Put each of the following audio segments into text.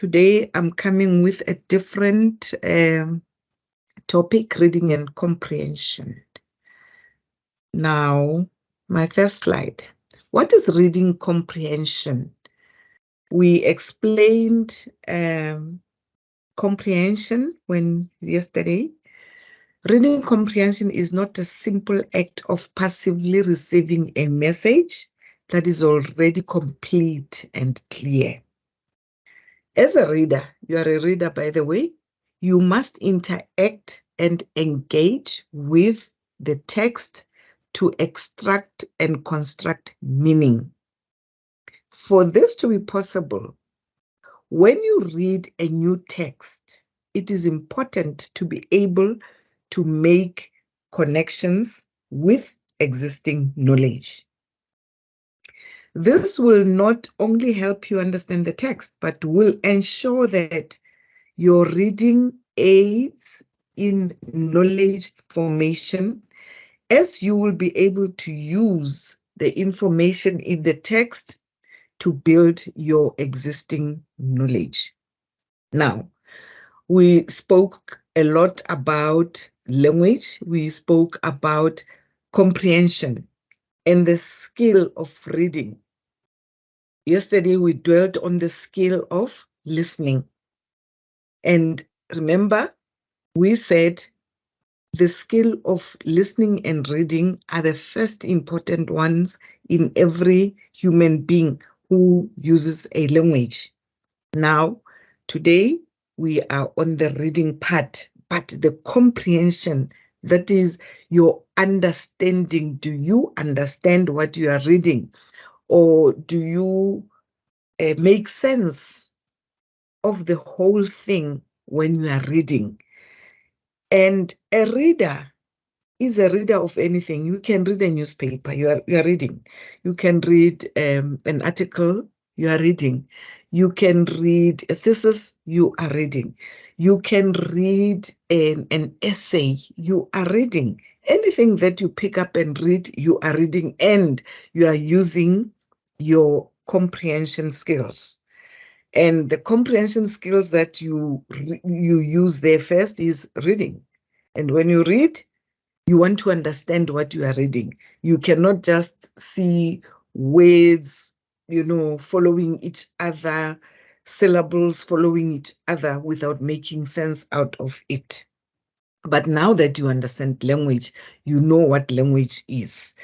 Today I'm coming with a different topic, reading and comprehension. Now, my first slide. What is reading comprehension? We explained comprehension yesterday. Reading comprehension is not a simple act of passively receiving a message that is already complete and clear. As a reader, you are a reader, by the way, you must interact and engage with the text to extract and construct meaning. For this to be possible, when you read a new text, it is important to be able to make connections with existing knowledge. This will not only help you understand the text, but will ensure that your reading aids in knowledge formation, as you will be able to use the information in the text to build your existing knowledge. Now, we spoke a lot about language. We spoke about comprehension and the skill of reading. Yesterday, we dwelt on the skill of listening. And remember, we said the skill of listening and reading are the first important ones in every human being who uses a language. Now, today, we are on the reading part, but the comprehension, that is your understanding. Do you understand what you are reading? Or do you make sense of the whole thing when you are reading? And a reader is a reader of anything. You can read a newspaper, you are reading. You can read an article, you are reading. You can read a thesis, you are reading. You can read an essay, you are reading. Anything that you pick up and read, you are reading, and you are using your comprehension skills. And the comprehension skills that you use there first is reading. And when you read, you want to understand what you are reading. You cannot just see words, following each other, syllables following each other without making sense out of it. But now that you understand language, you know what language is.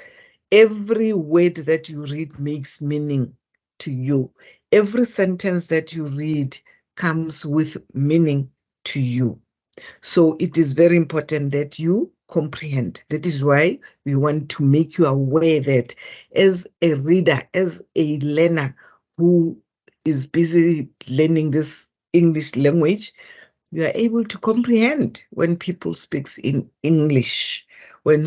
Every word that you read makes meaning to you. Every sentence that you read comes with meaning to you. So it is very important that you comprehend. That is why we want to make you aware that as a reader, as a learner who is busy learning this English language, you are able to comprehend when people speak in English, when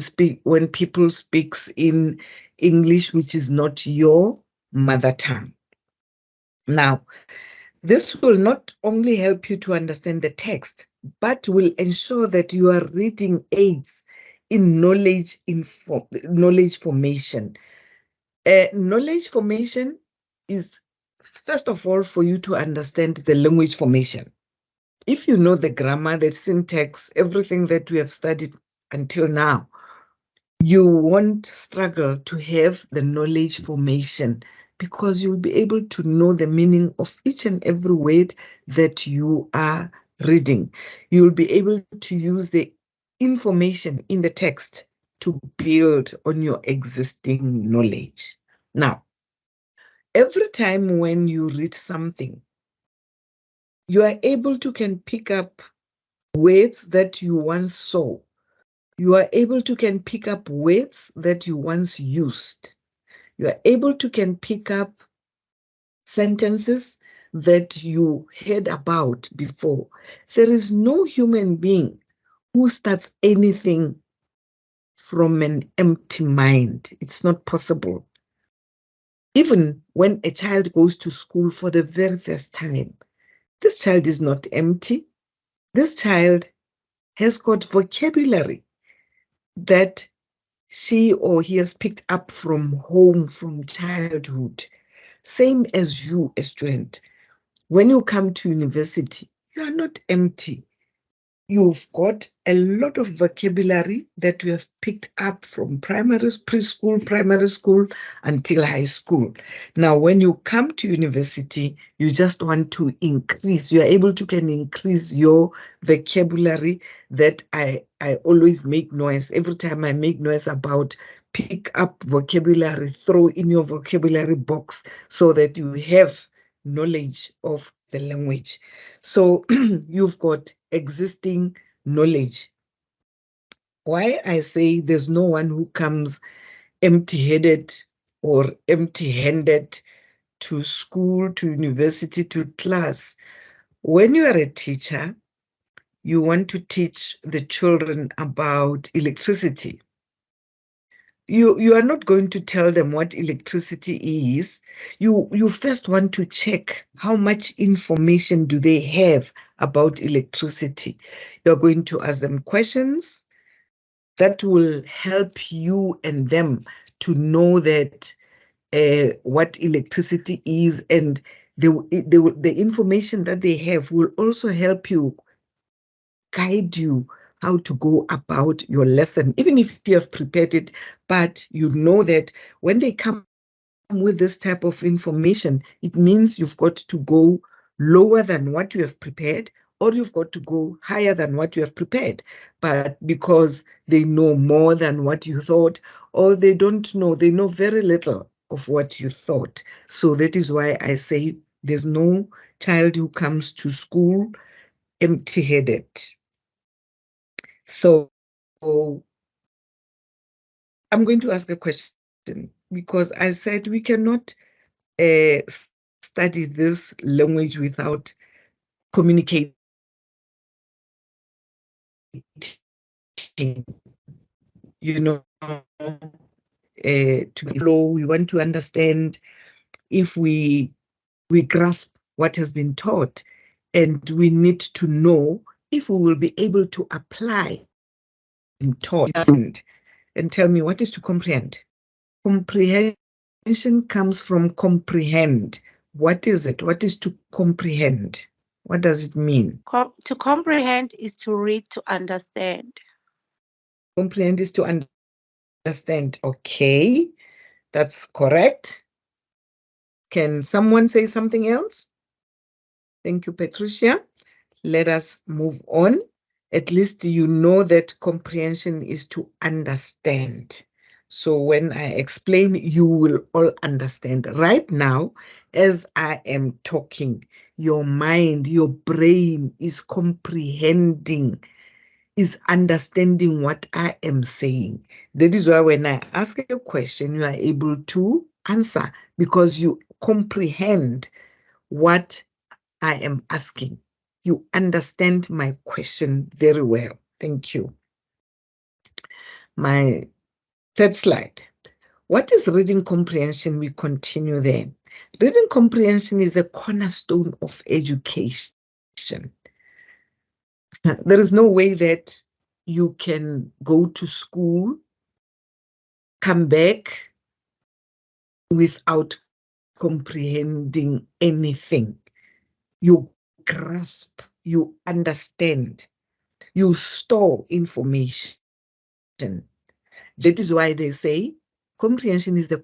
people speak in English which is not your mother tongue. Now, this will not only help you to understand the text, but will ensure that your reading aids in knowledge formation. Knowledge formation is, first of all, for you to understand the language formation. If you know the grammar, the syntax, everything that we have studied until now, you won't struggle to have the knowledge formation, because you'll be able to know the meaning of each and every word that you are reading. You'll be able to use the information in the text to build on your existing knowledge. Now, every time when you read something, you are able to can pick up words that you once saw. You are able to can pick up words that you once used. You are able to can pick up sentences that you heard about before. There is no human being who starts anything from an empty mind. It's not possible. Even when a child goes to school for the very first time, this child is not empty. This child has got vocabulary that she or he has picked up from home, from childhood. Same as you, a student. when you come to university, you are not empty. You've got a lot of vocabulary that you have picked up from preschool, primary school, until high school. Now, when you come to university, you just want to increase. You are able to can increase your vocabulary. That I always make noise. Every time I make noise about pick up vocabulary, throw in your vocabulary box so that you have knowledge of the language. So you've got existing knowledge. Why I say there's no one who comes empty-headed or empty-handed to school, to university, to class. When you are a teacher, you want to teach the children about electricity. You are not going to tell them what electricity is. You first want to check how much information do they have about electricity. You're going to ask them questions that will help you and them to know that what electricity is, and the information that they have will also help you, guide you how to go about your lesson, even if you have prepared it, but you know that when they come with this type of information, it means you've got to go lower than what you have prepared, or you've got to go higher than what you have prepared. But because they know more than what you thought, or they don't know, they know very little of what you thought. So that is why I say there's no child who comes to school empty-headed. So I'm going to ask a question, because I said we cannot study this language without communicating. You know, to flow, we want to understand if we grasp what has been taught, and we need to know if we will be able to apply and taught. And tell me, what is to comprehend? Comprehension comes from comprehend. What is it? What is to comprehend? What does it mean? To comprehend is to read, to understand. Comprehend is to understand. Okay, that's correct. Can someone say something else? Thank you, Patricia. Let us move on. At least you know that comprehension is to understand. So when I explain, you will all understand. Right now, as I am talking, your mind, your brain is comprehending, is understanding what I am saying. That is why when I ask a question, you are able to answer, because you comprehend what I am asking. You understand my question very well. Thank you. My third slide. What is reading comprehension? We continue there. Reading comprehension is the cornerstone of education. There is no way that you can go to school, come back without comprehending anything. You grasp, you understand, you store information. That is why they say comprehension is the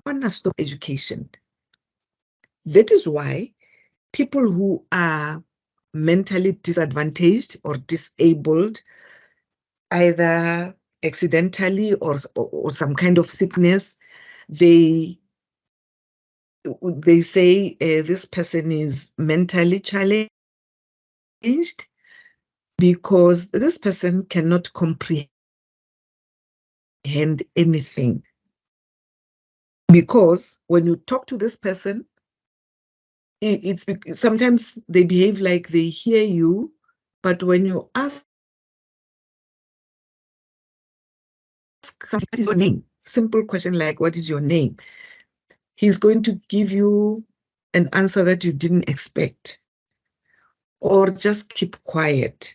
cornerstone of education. That is why people who are mentally disadvantaged or disabled, either accidentally or some kind of sickness, they say this person is mentally challenged because this person cannot comprehend anything. Because when you talk to this person, it's sometimes they behave like they hear you, but when you ask what is your name, simple question like what is your name, he's going to give you an answer that you didn't expect, or just keep quiet.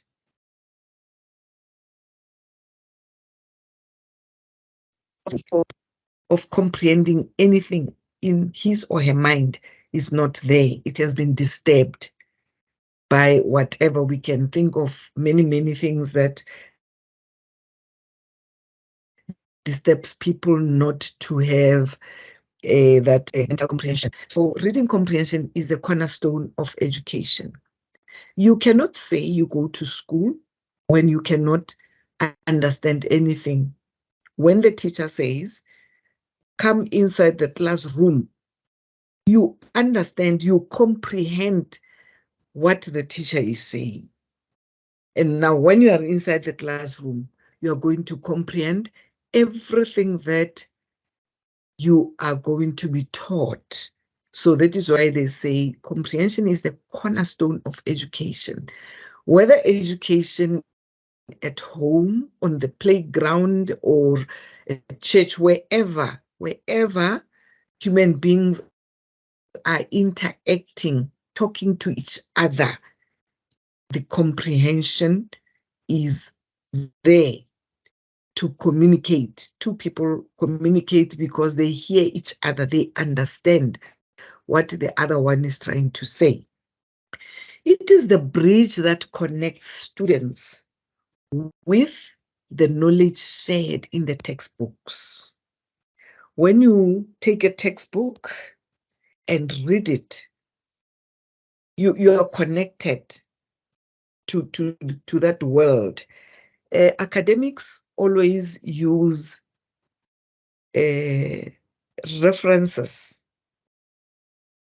Of comprehending anything in his or her mind is not there. It has been disturbed by whatever. We can think of many things that disturbs people not to have that mental comprehension. So reading comprehension is the cornerstone of education. You cannot say you go to school when you cannot understand anything. When the teacher says, come inside the classroom, you understand, you comprehend what the teacher is saying. And now when you are inside the classroom, you are going to comprehend everything that you are going to be taught. So that is why they say comprehension is the cornerstone of education. Whether education at home, on the playground, or at church, wherever human beings are interacting, talking to each other, the comprehension is there to communicate. Two people communicate because they hear each other, they understand what the other one is trying to say. It is the bridge that connects students with the knowledge shared in the textbooks. When you take a textbook and read it, you are connected to that world. Academics always use references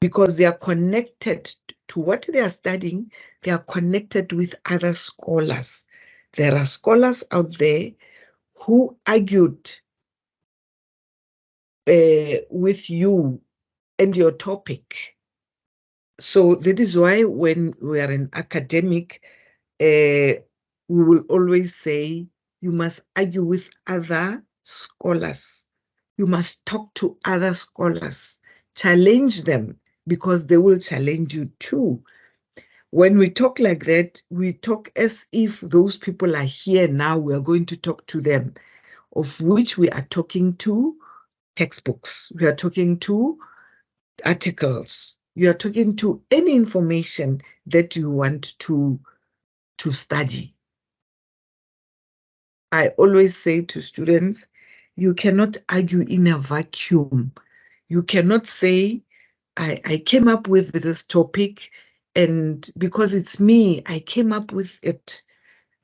because they are connected to what they are studying. They are connected with other scholars. There are scholars out there who argued with you and your topic. So that is why when we are an academic, we will always say you must argue with other scholars. You must talk to other scholars, challenge them, because they will challenge you too. When we talk like that, we talk as if those people are here now. We are going to talk to them, of which we are talking to textbooks. We are talking to articles. You are talking to any information that you want to study. I always say to students, you cannot argue in a vacuum. You cannot say, I came up with this topic, and because it's me, I came up with it.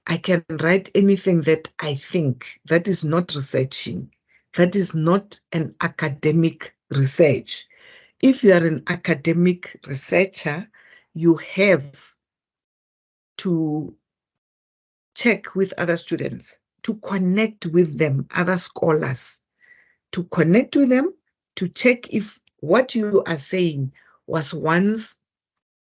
I can write anything that I think. That is not researching. That is not an academic research. If you are an academic researcher, you have to check with other students, to connect with them, other scholars, to connect with them, to check if what you are saying was once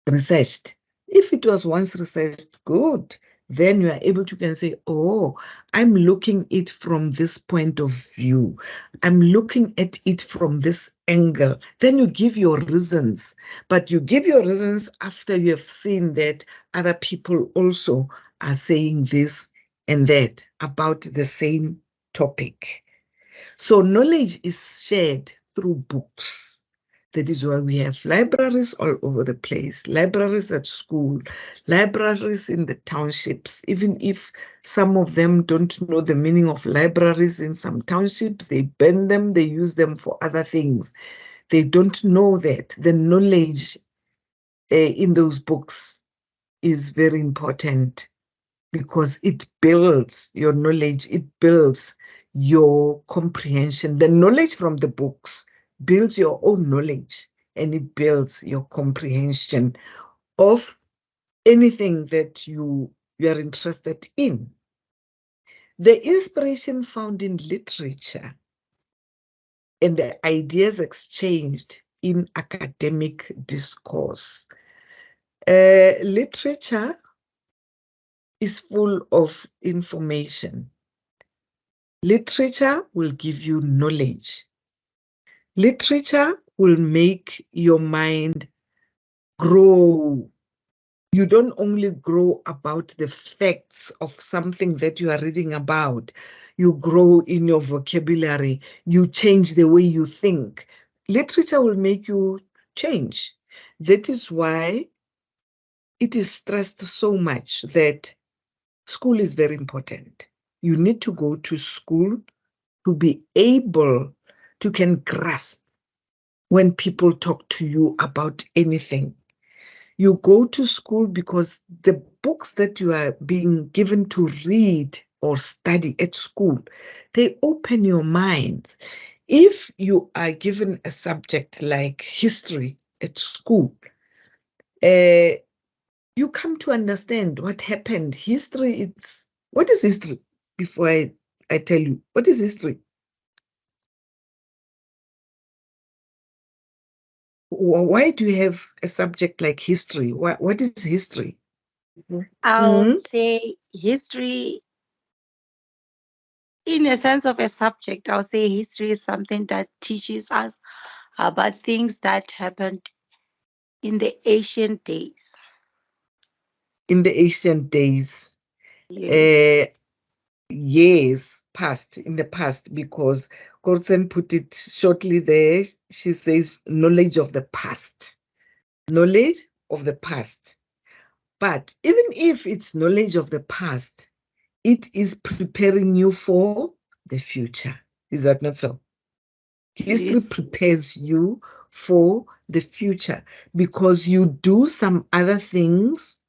researched. If it was once researched, good. Then you are able to can say, oh, I'm looking it from this point of view. I'm looking at it from this angle. Then you give your reasons, but you give your reasons after you have seen that other people also are saying this and that about the same topic. So knowledge is shared through books. That is why we have libraries all over the place, libraries at school, libraries in the townships. Even if some of them don't know the meaning of libraries in some townships, they burn them, they use them for other things. They don't know that the knowledge in those books is very important because it builds your knowledge, it builds your comprehension. The knowledge from the books builds your own knowledge, and it builds your comprehension of anything that you are interested in. The inspiration found in literature and the ideas exchanged in academic discourse. Literature is full of information. Literature will give you knowledge. Literature will make your mind grow. You don't only grow about the facts of something that you are reading about. You grow in your vocabulary. You change the way you think. Literature will make you change. That is why it is stressed so much that school is very important. You need to go to school to be able to can grasp when people talk to you about anything. You go to school because the books that you are being given to read or study at school, they open your minds. If you are given a subject like history at school, you come to understand what happened. History, what is history? Before I tell you, what is history? Why do you have a subject like history? What is history? I Mm, would say history, in a sense of a subject, I'll say history is something that teaches us about things that happened in the ancient days. in the ancient days, Yes. years past, in the past, because Kortsen put it shortly there. She says knowledge of the past. Knowledge of the past. But even if it's knowledge of the past, it is preparing you for the future. Is that not so? History Yes. prepares you for the future because you do some other things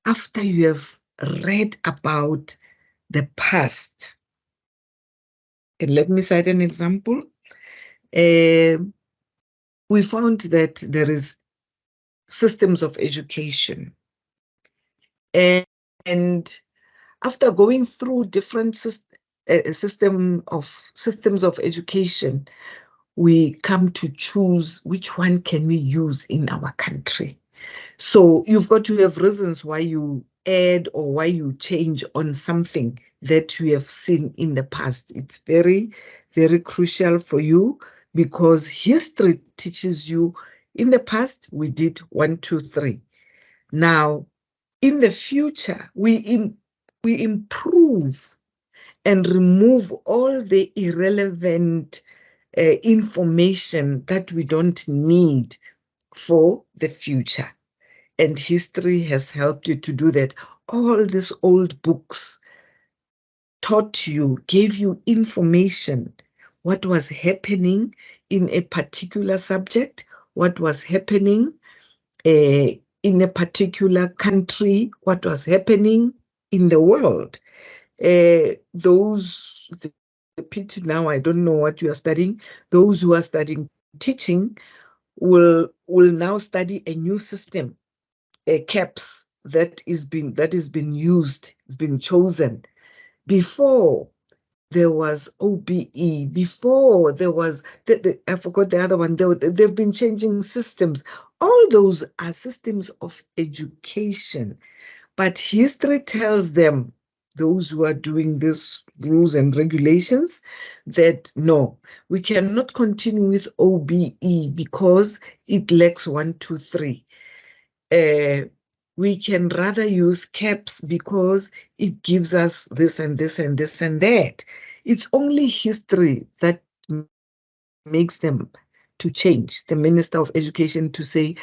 after you have read about the past. And let me cite an example. We found that there is systems of education. And after going through different systems of education, we come to choose which one can we use in our country. So you've got to have reasons why you add or why you change on something that you have seen in the past. It's very, very crucial for you because history teaches you in the past we did 1, 2, 3. Now, in the future, we improve and remove all the irrelevant information that we don't need for the future. And history has helped you to do that. All these old books taught you, gave you information, what was happening in a particular subject, what was happening in a particular country, what was happening in the world. It's a pity now, I don't know what you are studying. Those who are studying teaching will now study a new system, CAPS that is been used, has been chosen. Before there was OBE, before there was, I forgot the other one, they've been changing systems. All those are systems of education. But history tells them, those who are doing these rules and regulations, that no, we cannot continue with OBE because it lacks 1, 2, 3. We can rather use CAPS because it gives us this and this and this and that. It's only history that makes them to change, the Minister of Education to say,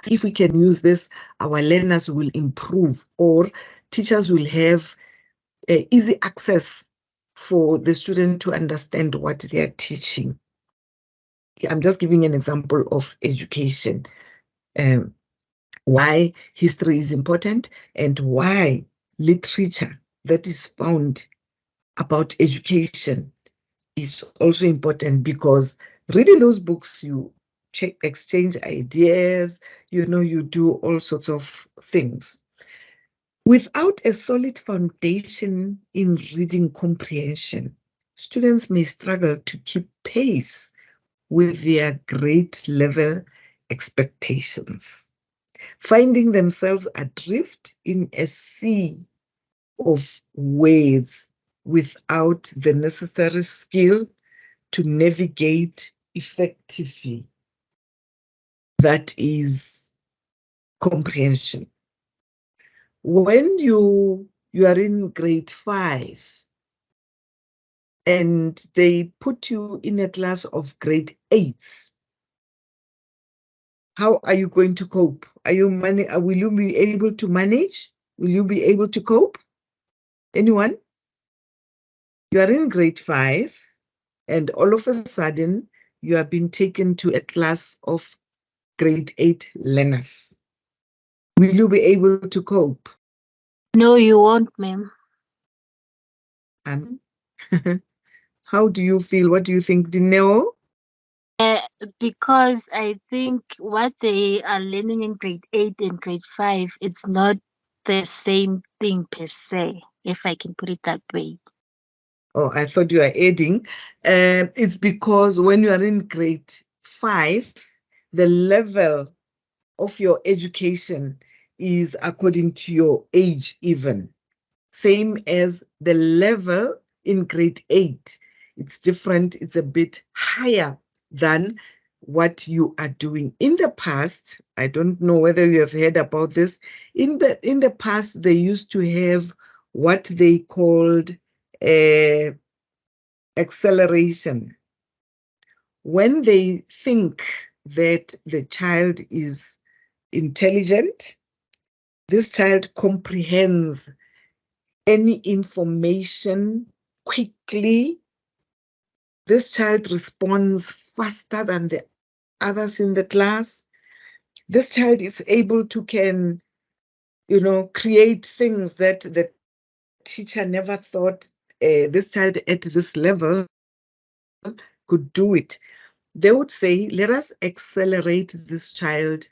if we can use this, our learners will improve, or teachers will have easy access for the student to understand what they are teaching. I'm just giving an example of education, why history is important and why literature that is found about education is also important, because reading those books, you exchange ideas, you do all sorts of things. Without a solid foundation in reading comprehension, students may struggle to keep pace with their grade level expectations, finding themselves adrift in a sea of words without the necessary skill to navigate effectively. That is comprehension. When you are in grade 5 and they put you in a class of grade 8s, how are you going to cope? Will you be able to manage? Will you be able to cope? Anyone? You are in grade 5, and all of a sudden, you are being taken to a class of grade 8 learners. Will you be able to cope? No, you won't, ma'am. How do you feel? What do you think, Dineo? Because I think what they are learning in grade 8 and grade 5, it's not the same thing per se, if I can put it that way. Oh, I thought you were adding. It's because when you are in grade 5, the level of your education is according to your age even. Same as the level in grade 8. It's different. It's a bit higher than what you are doing. In the past, I don't know whether you have heard about this. In the past, they used to have what they called acceleration. When they think that the child is intelligent, this child comprehends any information quickly. This child responds faster than the others in the class. This child is able to create things that the teacher never thought this child at this level could do it. They would say, let us accelerate this child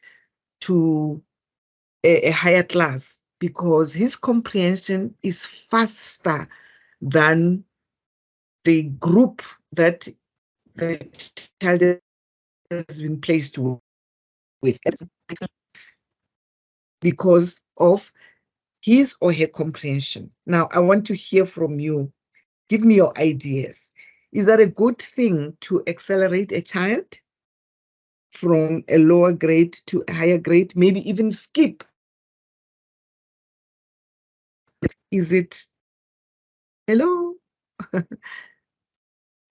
to a higher class because his comprehension is faster than the group that the child has been placed with because of his or her comprehension. Now, I want to hear from you. Give me your ideas. Is that a good thing to accelerate a child from a lower grade to a higher grade, maybe even skip? Is it, hello?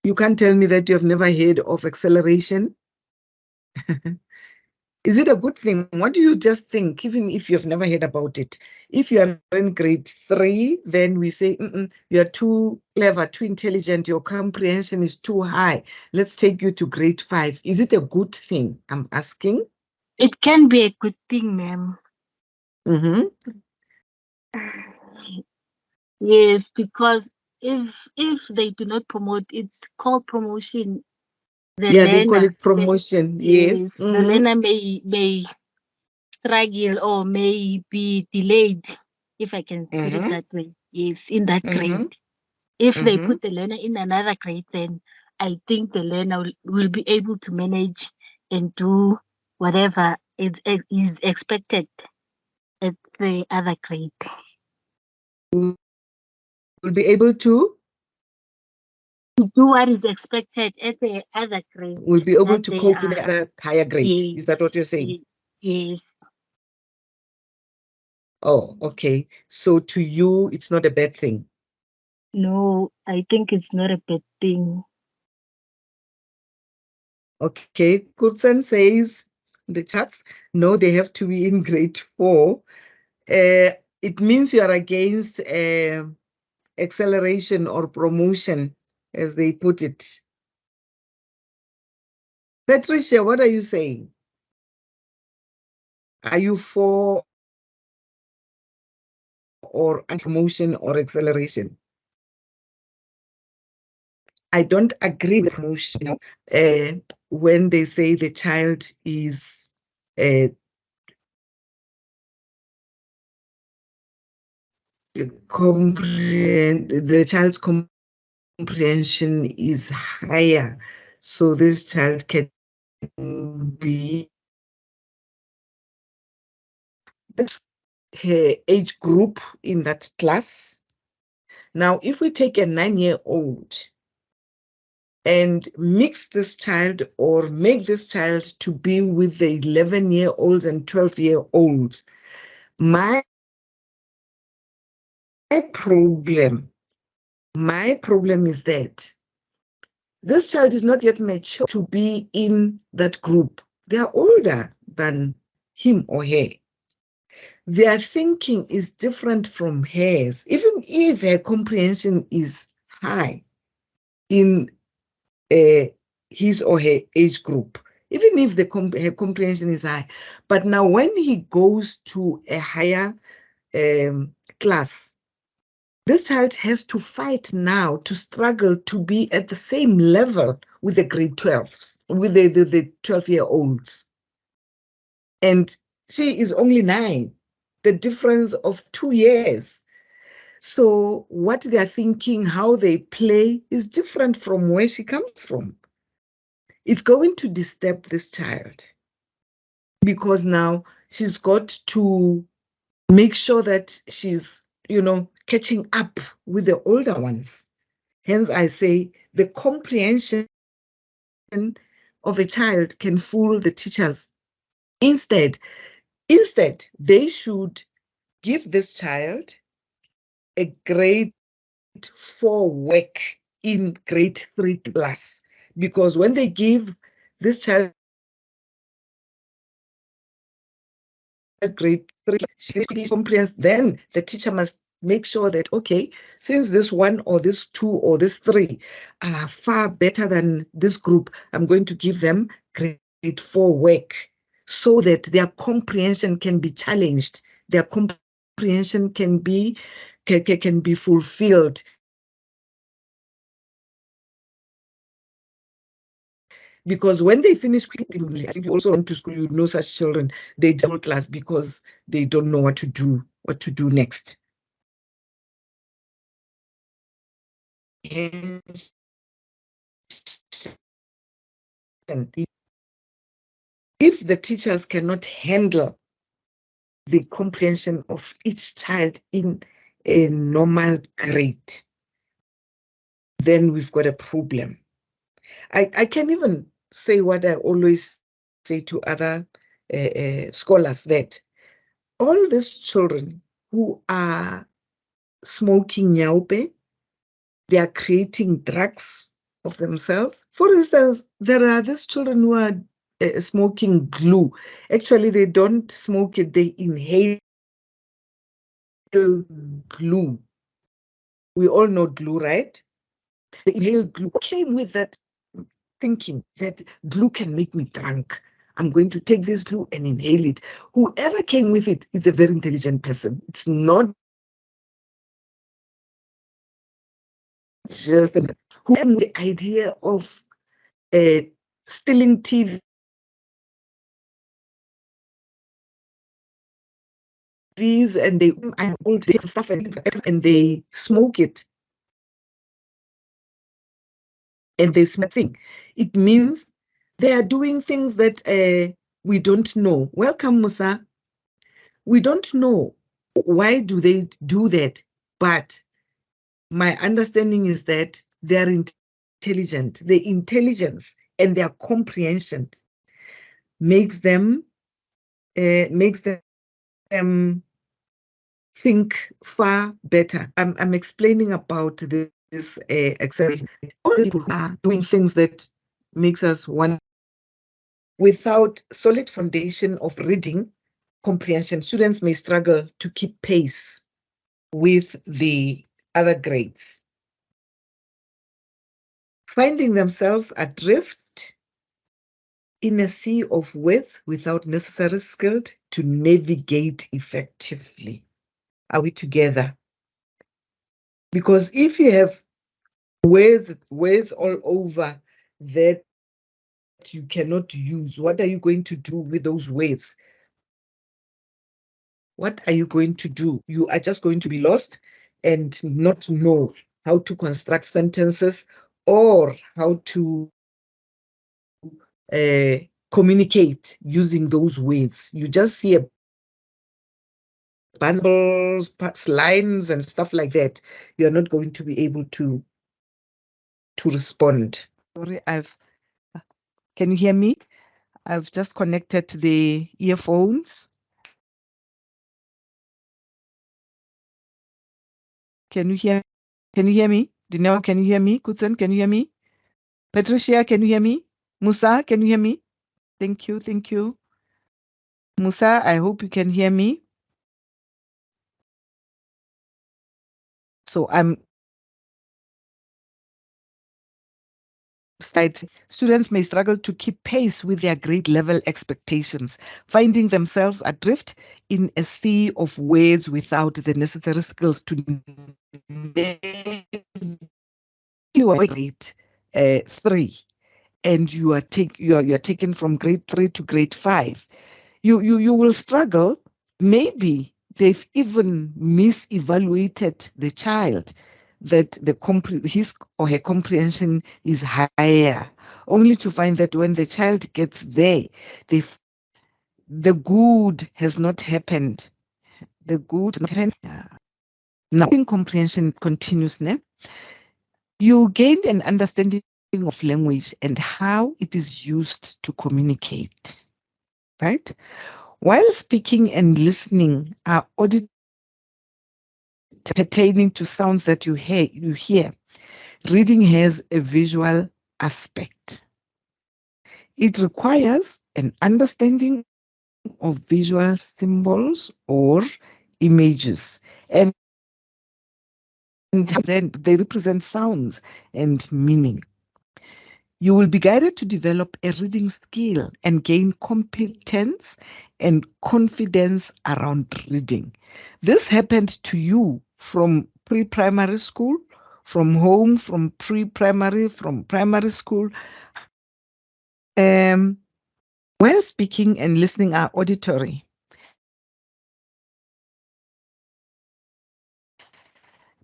You can't tell me that you have never heard of acceleration. Is it a good thing? What do you just think, even if you've never heard about it? If you are in grade 3, then we say, you are too clever, too intelligent, your comprehension is too high. Let's take you to grade 5. Is it a good thing? I'm asking. It can be a good thing, ma'am. Yes, because if they do not promote, it's called promotion. They call it promotion. Yes. The learner may struggle or may be delayed, if I can put it that way. Yes, in that grade. If they put the learner in another grade, then I think the learner will be able to manage and do whatever is expected at the other grade. Will be able to do what is expected at the other grade. Will be able to cope with the other higher grade. Yes. Is that what you're saying? Yes. Oh, okay. So to you, it's not a bad thing. No, I think it's not a bad thing. Okay, Kursan says the chats, no, they have to be in grade 4. It means you are against acceleration or promotion, as they put it. Patricia, what are you saying? Are you for or promotion or acceleration? I don't agree with promotion when they say the child is the child's comprehension is higher, so this child can be her age group in that class. Now, if we take a 9-year-old and mix this child or make this child to be with the 11-year-olds and 12-year-olds, my problem is that this child is not yet mature to be in that group. They are older. than him or her. Their thinking is different from hers, even if her comprehension is high in his or her age group, even if her comprehension is high. But now when he goes to a higher class, this child has to fight now to struggle to be at the same level with the grade 12s, with the 12-year-olds. And she is only 9, the difference of 2 years. So what they're thinking, how they play is different from where she comes from. It's going to disturb this child because now she's got to make sure that she's, catching up with the older ones. Hence, I say the comprehension of a child can fool the teachers. Instead, they should give this child a grade 4 work in grade 3 class, because when they give this child grade 3, she comprehends, then the teacher must make sure that, okay, since this 1 or this 2 or this 3 are far better than this group, I'm going to give them grade 4 work so that their comprehension can be challenged, their comprehension can be fulfilled. Because when they finish quickly, I think you also went to school, you know such children, they double class because they don't know what to do next. If the teachers cannot handle the comprehension of each child in a normal grade, then we've got a problem. I can even say what I always say to other scholars, that all these children who are smoking nyaupe, they are creating drugs of themselves. For instance, there are these children who are smoking glue. Actually, they don't smoke it, they inhale glue. We all know glue, right? They inhale glue. Who came with that thinking that glue can make me drunk? I'm going to take this glue and inhale it. Whoever came with it is a very intelligent person. It's not just who had the idea of stealing TVs and they old stuff and they smoke it and they smell thing. It means they are doing things that we don't know. Welcome, Musa. We don't know why do they do that, but my understanding is that they are intelligent. The intelligence and their comprehension makes them think far better. I'm explaining about this acceleration. All people are doing things that makes us want. Without solid foundation of reading comprehension, students may struggle to keep pace with the other grades, finding themselves adrift in a sea of words without necessary skill to navigate effectively. Are we together? Because if you have words all over that you cannot use, what are you going to do with those words? What are you going to do? You are just going to be lost and not know how to construct sentences or how to communicate using those words. You just see bundles, lines, and stuff like that. You're not going to be able to respond. Sorry, can you hear me? I've just connected the earphones. Can you hear me? Dineo, can you hear me? Kutsen, can you hear me? Patricia, can you hear me? Musa, can you hear me? Thank you. Musa, I hope you can hear me. So I'm students may struggle to keep pace with their grade level expectations, finding themselves adrift in a sea of words without the necessary skills to grade 3, and you are taken from grade 3 to grade 5. You will struggle. Maybe they've even misevaluated the child, that his or her comprehension is higher, only to find that when the child gets there, the good has not happened. The good has not happened. Now, comprehension continues. You gained an understanding of language and how it is used to communicate, right? While speaking and listening are audit pertaining to sounds that you hear, reading has a visual aspect. It requires an understanding of visual symbols or images, and then they represent sounds and meaning. You will be guided to develop a reading skill and gain competence and confidence around reading. This happened to you from pre-primary school, from home, from pre-primary, from primary school. While speaking and listening are auditory,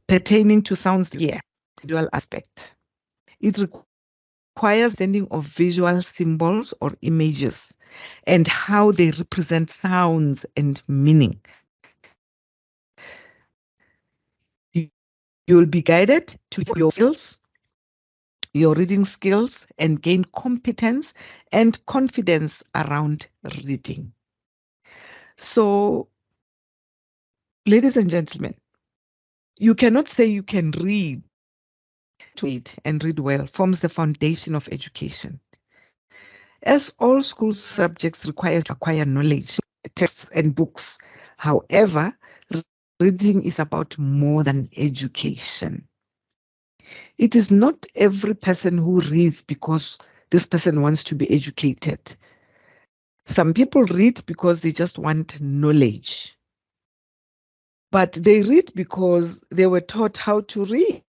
pertaining to sounds here, visual aspect. It requires understanding of visual symbols or images and how they represent sounds and meaning. You will be guided to your reading skills, and gain competence and confidence around reading. So, ladies and gentlemen, you cannot say you can read. To read and read well forms the foundation of education. As all school subjects require to acquire knowledge, texts and books. However, reading is about more than education. It is not every person who reads because this person wants to be educated. Some people read because they just want knowledge. But they read because they were taught how to read.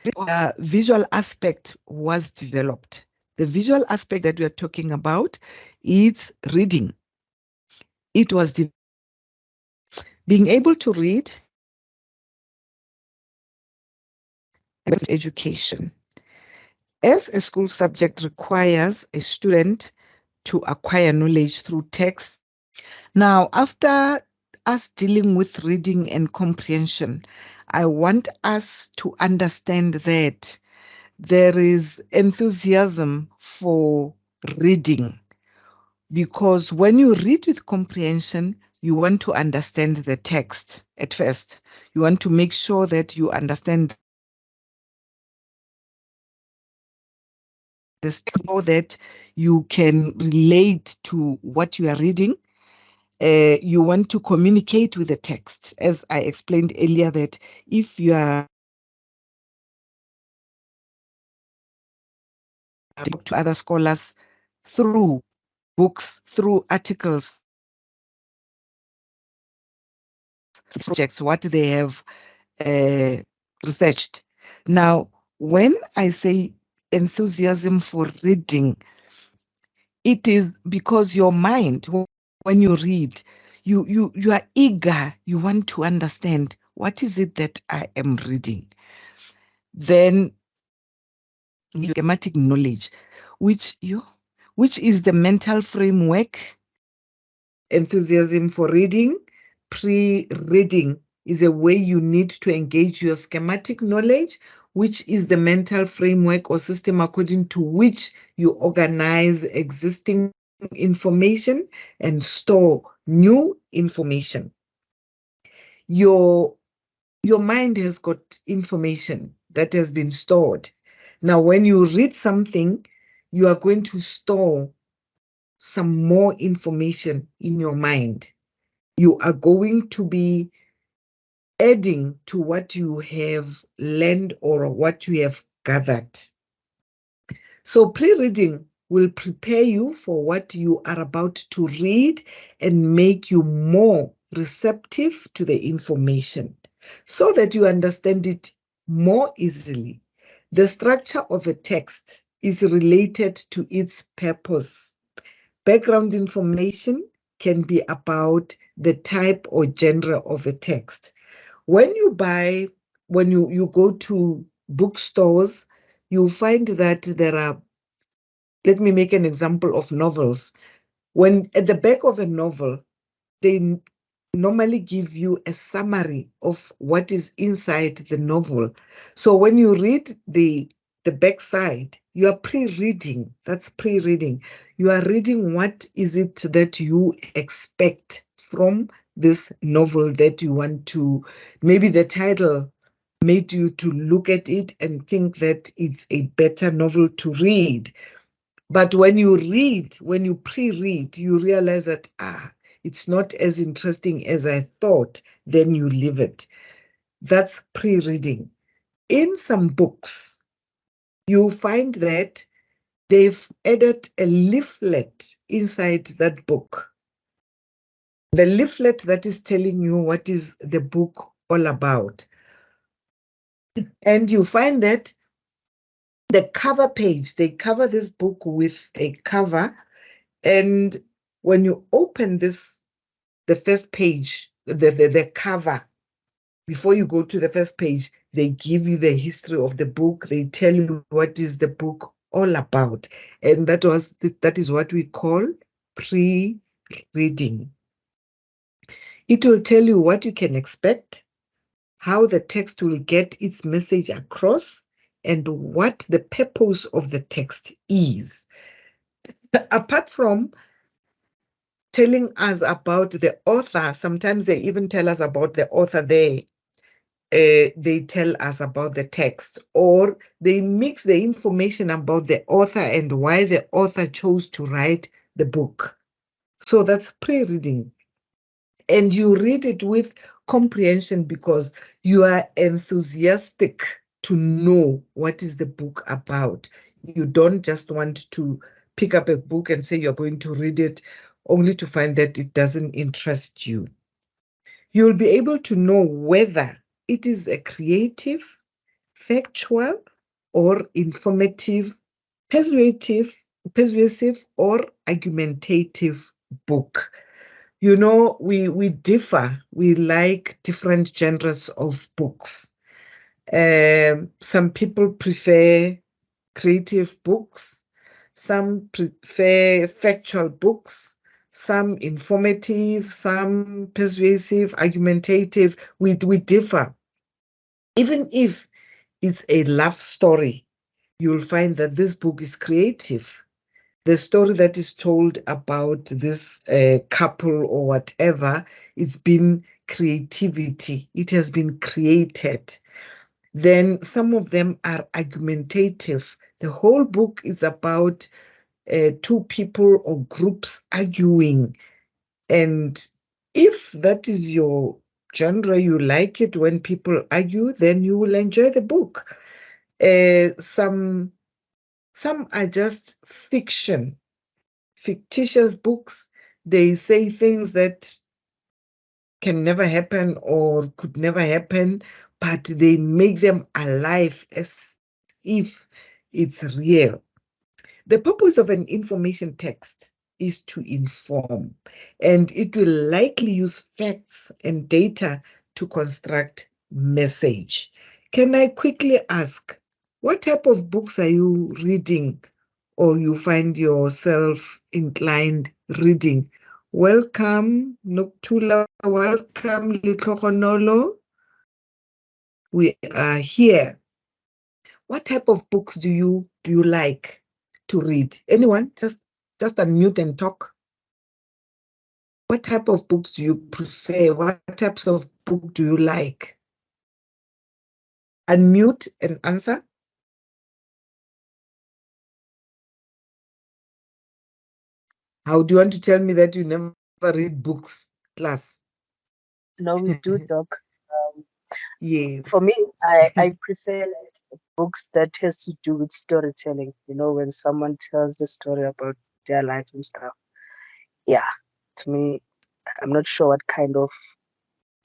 The visual aspect was developed. The visual aspect that we are talking about is reading. It was being able to read and education. As a school subject requires a student to acquire knowledge through text. Now, after us dealing with reading and comprehension, I want us to understand that there is enthusiasm for reading, because when you read with comprehension, you want to understand the text at first. You want to make sure that you understand this so that you can relate to what you are reading. You want to communicate with the text. As I explained earlier, that if you are talk to other scholars through books, through articles, projects, what they have researched. Now, when I say enthusiasm for reading, it is because your mind, when you read, you are eager, you want to understand what is it that I am reading. Then schematic knowledge, which is the mental framework. Enthusiasm for reading. Pre-reading is a way you need to engage your schematic knowledge, which is the mental framework or system according to which you organize existing information and store new information. Your mind has got information that has been stored. Now, when you read something, you are going to store some more information in your mind. You are going to be adding to what you have learned or what you have gathered. So pre-reading will prepare you for what you are about to read and make you more receptive to the information so that you understand it more easily. The structure of a text is related to its purpose. Background information can be about the type or genre of a text. When you go to bookstores, you'll find that there are, let me make an example of novels. When at the back of a novel, they normally give you a summary of what is inside the novel. So when you read the back side, you are pre-reading. That's pre-reading. You are reading what is it that you expect from this novel that you want to, maybe the title made you to look at it and think that it's a better novel to read. But when you pre-read, you realize that, it's not as interesting as I thought, then you leave it. That's pre-reading. In some books, you find that they've added a leaflet inside that book. The leaflet that is telling you what is the book all about. And you find that the cover page, they cover this book with a cover. And when you open this, the first page, the cover, before you go to the first page, they give you the history of the book. They tell you what is the book all about. And that is what we call pre-reading. It will tell you what you can expect, how the text will get its message across, and what the purpose of the text is. Apart from telling us about the author, sometimes they even tell us about the author there. They tell us about the text, or they mix the information about the author and why the author chose to write the book. So that's pre-reading. And you read it with comprehension because you are enthusiastic to know what is the book about. You don't just want to pick up a book and say you're going to read it only to find that it doesn't interest you. You'll be able to know whether it is a creative, factual, or informative, persuasive, or argumentative book. You know, we differ. We like different genres of books. Some people prefer creative books. Some prefer factual books. Some informative, some persuasive, argumentative. We differ. Even if it's a love story, you'll find that this book is creative. The story that is told about this couple or whatever, it's been creativity. It has been created. Then some of them are argumentative. The whole book is about two people or groups arguing. And if that is your genre, you like it when people argue, then you will enjoy the book. Some are just fiction. Fictitious books, they say things that can never happen or could never happen, but they make them alive as if it's real. The purpose of an information text is to inform, and it will likely use facts and data to construct message. Can I quickly ask, what type of books are you reading or you find yourself inclined reading? Welcome, Noktula. Welcome, Litlokonolo. We are here. What type of books do you like to read? Anyone? Just unmute and talk. What type of books do you prefer? What types of book do you like? Unmute and answer. How do you want to tell me that you never read books, class? No, we do, Doc. Yes. For me, I prefer like books that has to do with storytelling. You know, when someone tells the story about their life and stuff. Yeah, to me, I'm not sure what kind of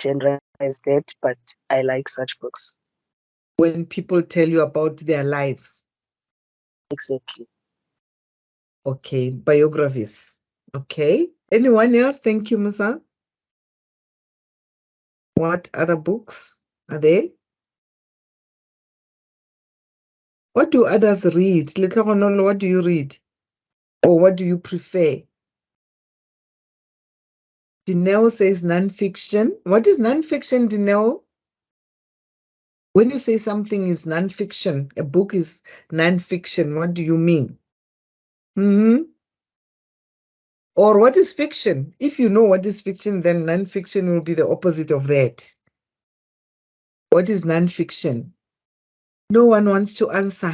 genre is that, but I like such books. When people tell you about their lives. Exactly. Okay, biographies. Okay. Anyone else? Thank you, Musa. What other books are there? What do others read? Little Honolo, what do you read? Or what do you prefer? Dineo says nonfiction. What is nonfiction, Dineo? When you say something is nonfiction, a book is nonfiction, what do you mean? Or what is fiction? If you know what is fiction, then nonfiction will be the opposite of that. What is nonfiction? No one wants to answer.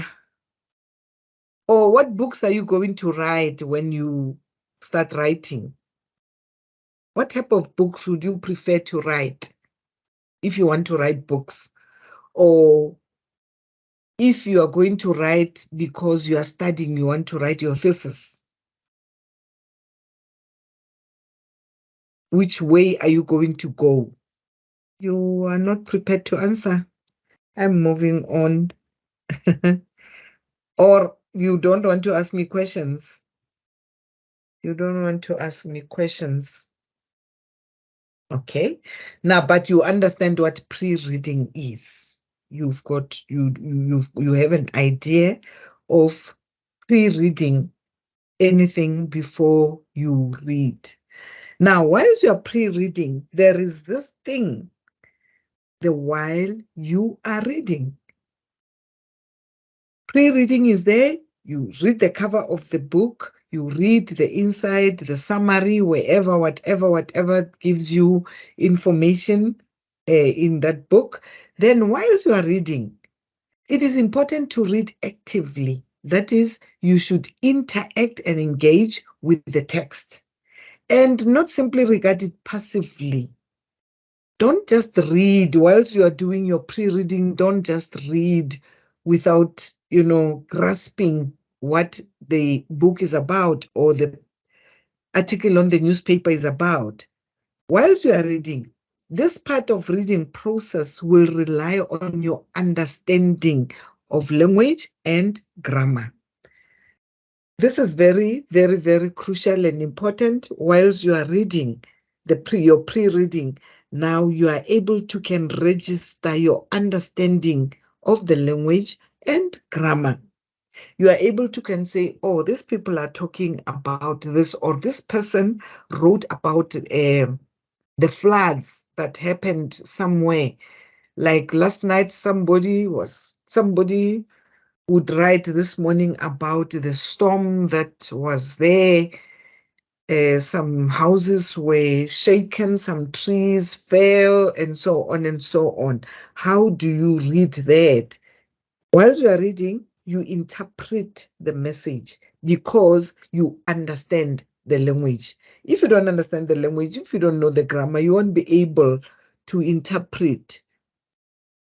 Or what books are you going to write when you start writing? What type of books would you prefer to write if you want to write books? Or if you are going to write because you are studying, you want to write your thesis? Which way are you going to go? You are not prepared to answer. I'm moving on. Or you don't want to ask me questions. You don't want to ask me questions. Okay. Now, but you understand what pre-reading is. You've got, you have an idea of pre-reading anything before you read. Now, whilst you are pre-reading, there is this thing, the while you are reading. Pre-reading is there. You read the cover of the book, you read the inside, the summary, wherever, whatever gives you information in that book. Then whilst you are reading, it is important to read actively. That is, you should interact and engage with the text and not simply regard it passively. Don't just read whilst you are doing your pre-reading. Don't just read without, grasping what the book is about or the article on the newspaper is about. Whilst you are reading, this part of reading process will rely on your understanding of language and grammar. This is very, very, very crucial and important. Whilst you are reading your pre-reading, now you are able to can register your understanding of the language and grammar. You are able to can say, oh, these people are talking about this, or this person wrote about the floods that happened somewhere. Like last night, somebody would write this morning about the storm that was there. Some houses were shaken, some trees fell, and so on and so on. How do you read that? Whilst you are reading, you interpret the message because you understand the language. If you don't understand the language, if you don't know the grammar, you won't be able to interpret.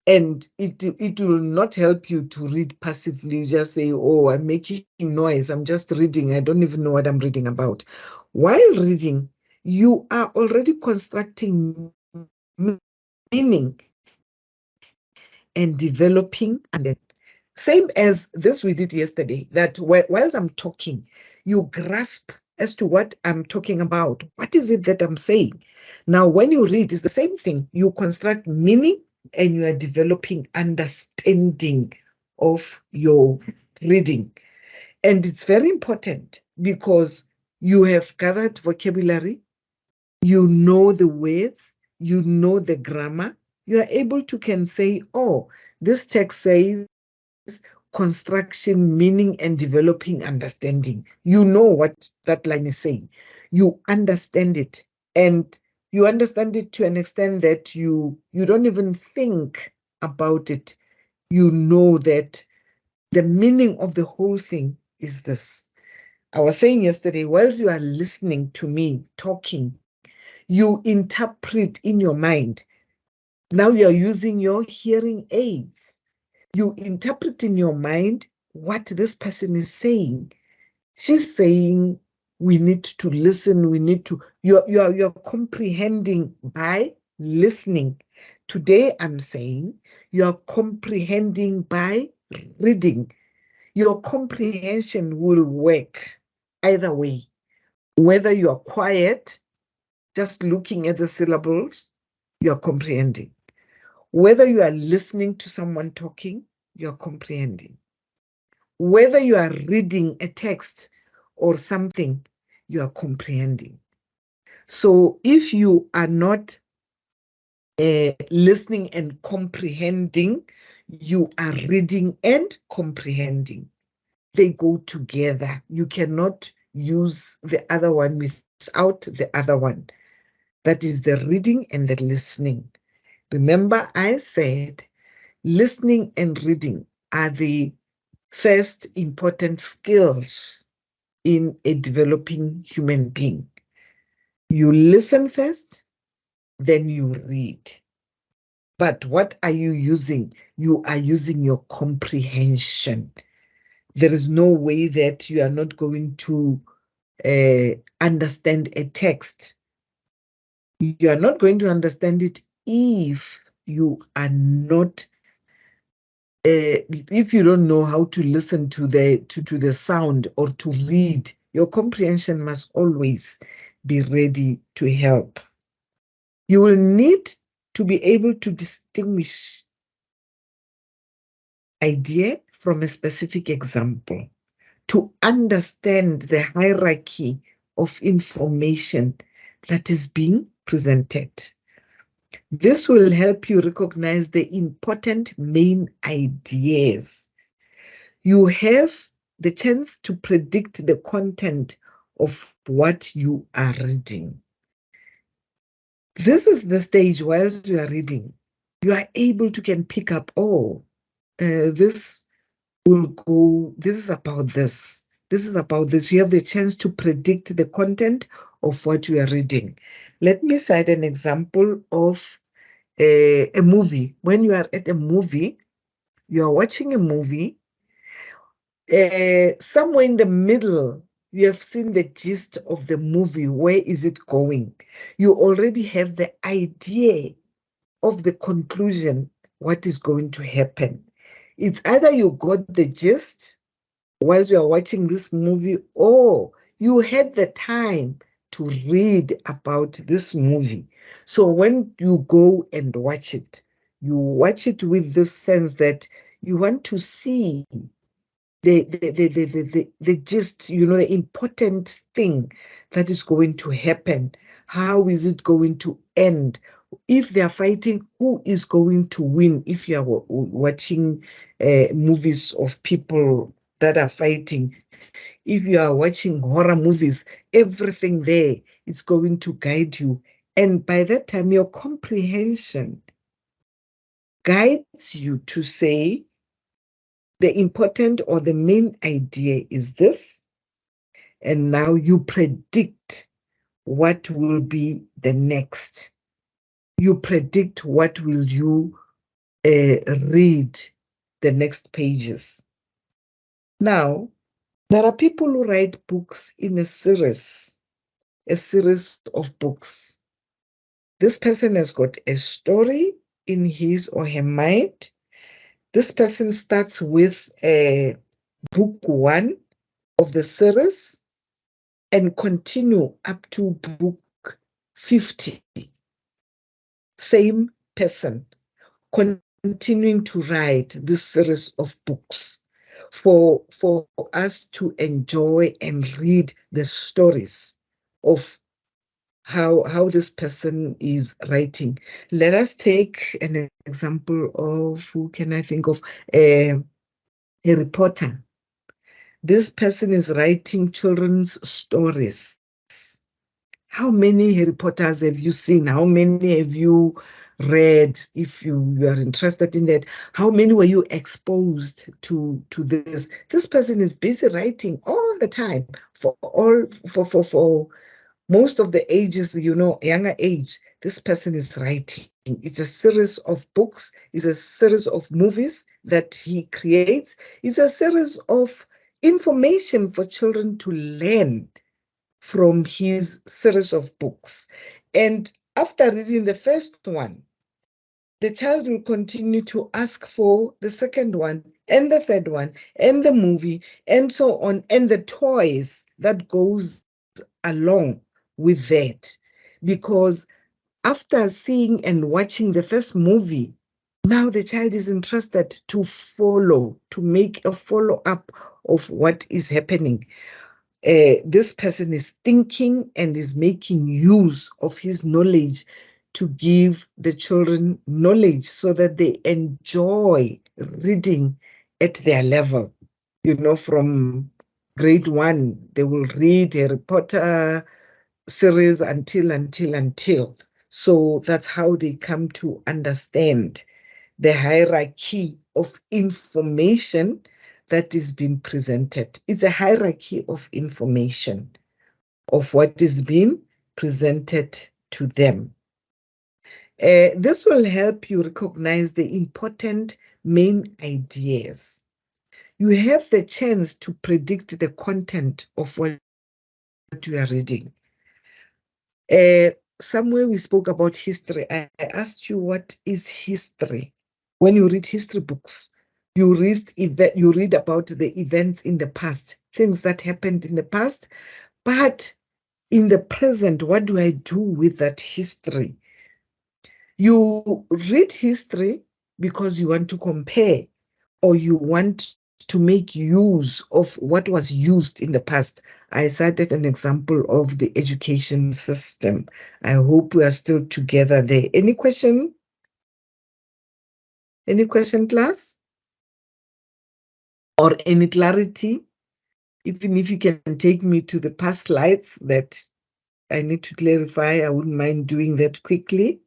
And it will not help you to read passively. You just say, oh, I'm making noise. I'm just reading. I don't even know what I'm reading about. While reading, you are already constructing meaning and developing. And then, same as this we did yesterday, that whilst I'm talking, you grasp as to what I'm talking about. What is it that I'm saying? Now, when you read, it's the same thing. You construct meaning and you are developing understanding of your reading. And it's very important because you have gathered vocabulary, you know the words, you know the grammar, you are able to can say, oh, this text says construction, meaning, and developing understanding. You know what that line is saying. You understand it. And you understand it to an extent that you don't even think about it. You know that the meaning of the whole thing is this. I was saying yesterday, whilst you are listening to me talking, you interpret in your mind. Now you are using your hearing aids. You interpret in your mind what this person is saying. She's saying we need to listen, we need to, you're comprehending by listening. Today I'm saying you're comprehending by reading. Your comprehension will work either way. Whether you're quiet, just looking at the syllables, you're comprehending. Whether you are listening to someone talking, you're comprehending. Whether you are reading a text or something, you are comprehending. So if you are not listening and comprehending, you are reading and comprehending. They go together. You cannot use the other one without the other one. That is the reading and the listening. Remember, I said listening and reading are the first important skills in a developing human being. You listen first, then you read. But what are you using? You are using your comprehension. There is no way that you are not going to understand a text. You are not going to understand it if you are not if you don't know how to listen to the sound or to read. Your comprehension must always be ready to help. You will need to be able to distinguish idea from a specific example, to understand the hierarchy of information that is being presented. This will help you recognize the important main ideas. You have the chance to predict the content of what you are reading. This is the stage whilst you are reading. You are able to can pick up, this will go, this is about this. This is about this. You have the chance to predict the content of what you are reading. Let me cite an example of a movie. When you are at a movie, you are watching a movie, somewhere in the middle, you have seen the gist of the movie. Where is it going? You already have the idea of the conclusion, what is going to happen. It's either you got the gist whilst you are watching this movie, or you had the time to read about this movie. So when you go and watch it, you watch it with this sense that you want to see the gist, the important thing that is going to happen. How is it going to end? If they are fighting, who is going to win? If you are watching movies of people that are fighting, if you are watching horror movies, everything there is going to guide you. And by that time, your comprehension guides you to say, the important or the main idea is this, and now you predict what will be the next. You predict what will you read the next pages. Now, there are people who write books in a series of books. This person has got a story in his or her mind. This person starts with book 1 of the series and continue up to book 50. Same person continuing to write this series of books for us to enjoy and read the stories of how this person is writing. Let us take an example of, who can I think of? Harry Potter. This person is writing children's stories. How many Harry Potters have you seen? How many have you read? If you are interested in that, how many were you exposed to this? This person is busy writing all the time for most of the ages, younger age, this person is writing. It's a series of books, it's a series of movies that he creates, it's a series of information for children to learn from his series of books. And after reading the first one, the child will continue to ask for the second one and the third one and the movie and so on, and the toys that goes along with that. Because after seeing and watching the first movie, now the child is interested to follow, to make a follow-up of what is happening. This person is thinking and is making use of his knowledge to give the children knowledge so that they enjoy reading at their level. From grade 1, they will read Harry Potter series until. So that's how they come to understand the hierarchy of information that is being presented. It's a hierarchy of information of what is being presented to them. This will help you recognize the important main ideas. You have the chance to predict the content of what you are reading. Somewhere we spoke about history. I asked you, what is history? When you read history books, you read about the events in the past, things that happened in the past, but in the present, what do I do with that history? You read history because you want to compare, or you want to make use of what was used in the past. I cited an example of the education system. I hope we are still together there. Any question? Any question, class? Or any clarity? Even if you can take me to the past slides that I need to clarify, I wouldn't mind doing that quickly.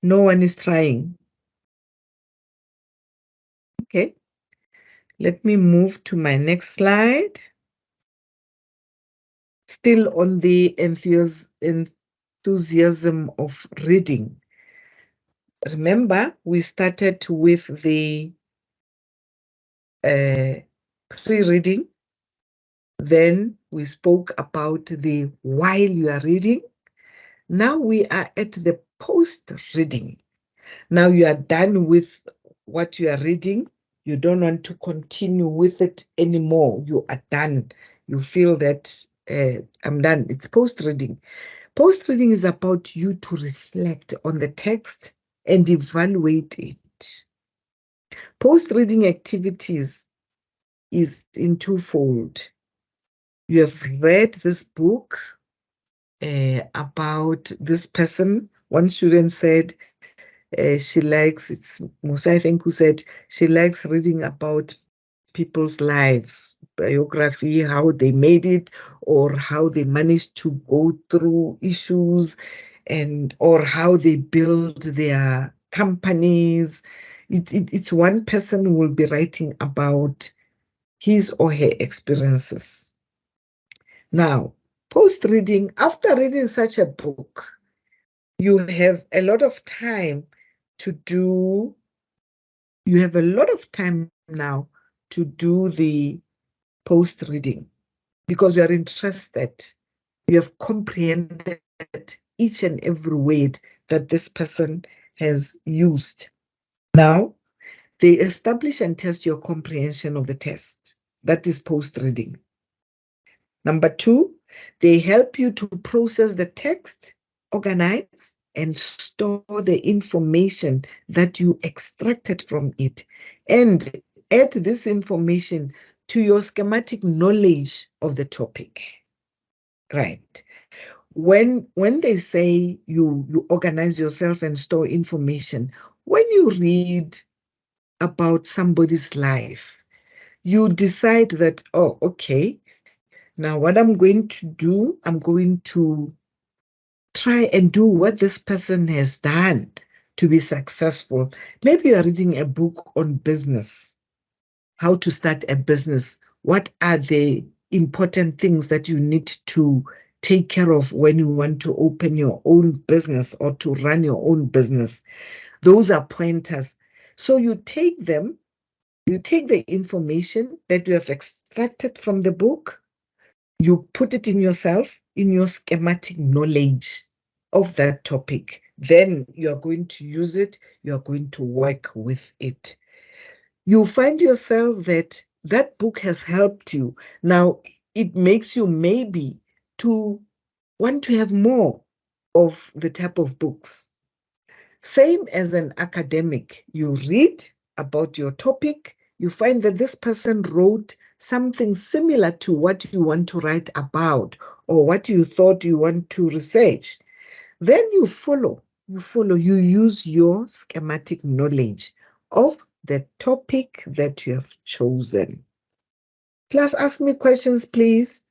No one is trying. Okay. Let me move to my next slide. Still on the enthusiasm of reading. Remember, we started with the pre-reading. Then we spoke about the while you are reading. Now we are at the post-reading. Now you are done with what you are reading. You don't want to continue with it anymore. You are done. You feel that I'm done. It's post-reading. Post-reading is about you to reflect on the text and evaluate it. Post-reading activities is in twofold. You have read this book about this person. One student said she likes, it's Musa, I think, who said she likes reading about people's lives, biography, how they made it, or how they managed to go through issues, or how they build their companies. It's one person who will be writing about his or her experiences. Now, post-reading, after reading such a book, you have a lot of time now to do the post-reading because you are interested. You have comprehended each and every word that this person has used. Now, they establish and test your comprehension of the text. That is post-reading. Number 2, they help you to process the text, organize, and store the information that you extracted from it, and add this information to your schematic knowledge of the topic. Right. When they say you organize yourself and store information, when you read about somebody's life, you decide that, oh, okay, now what I'm going to do, I'm going to try and do what this person has done to be successful. Maybe you are reading a book on business, how to start a business. What are the important things that you need to take care of when you want to open your own business or to run your own business? Those are pointers. So you take them, you take the information that you have extracted from the book, you put it in yourself, in your schematic knowledge of that topic. Then you're going to use it, you're going to work with it. You find yourself that that book has helped you. Now, it makes you maybe to want to have more of the type of books. Same as an academic, you read about your topic, you find that this person wrote something similar to what you want to write about or what you thought you want to research. Then you follow, you use your schematic knowledge of the topic that you have chosen. Class, ask me questions, please.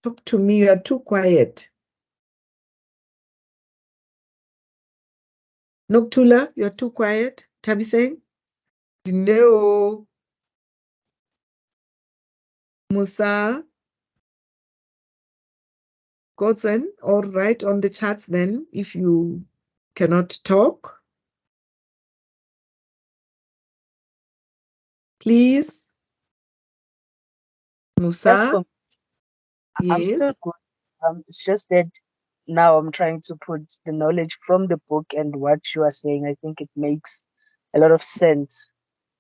Talk to me, you are too quiet. Noktula, you're too quiet. Tabiseng? No. Musa? Godson, or write on the chats then if you cannot talk. Please. Musa? I'm still Yes. good. It's just that now I'm trying to put the knowledge from the book and what you are saying. I think it makes a lot of sense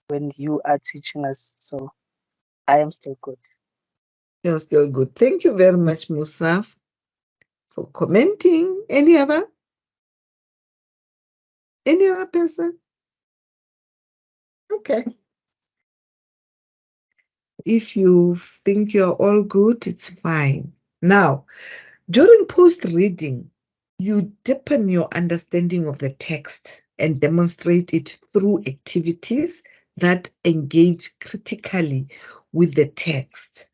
when you are teaching us. So I am still good. You're still good. Thank you very much, Musa, for commenting. Any other? Any other person? Okay. If you think you're all good, it's fine. Now, during post-reading, you deepen your understanding of the text and demonstrate it through activities that engage critically with the text.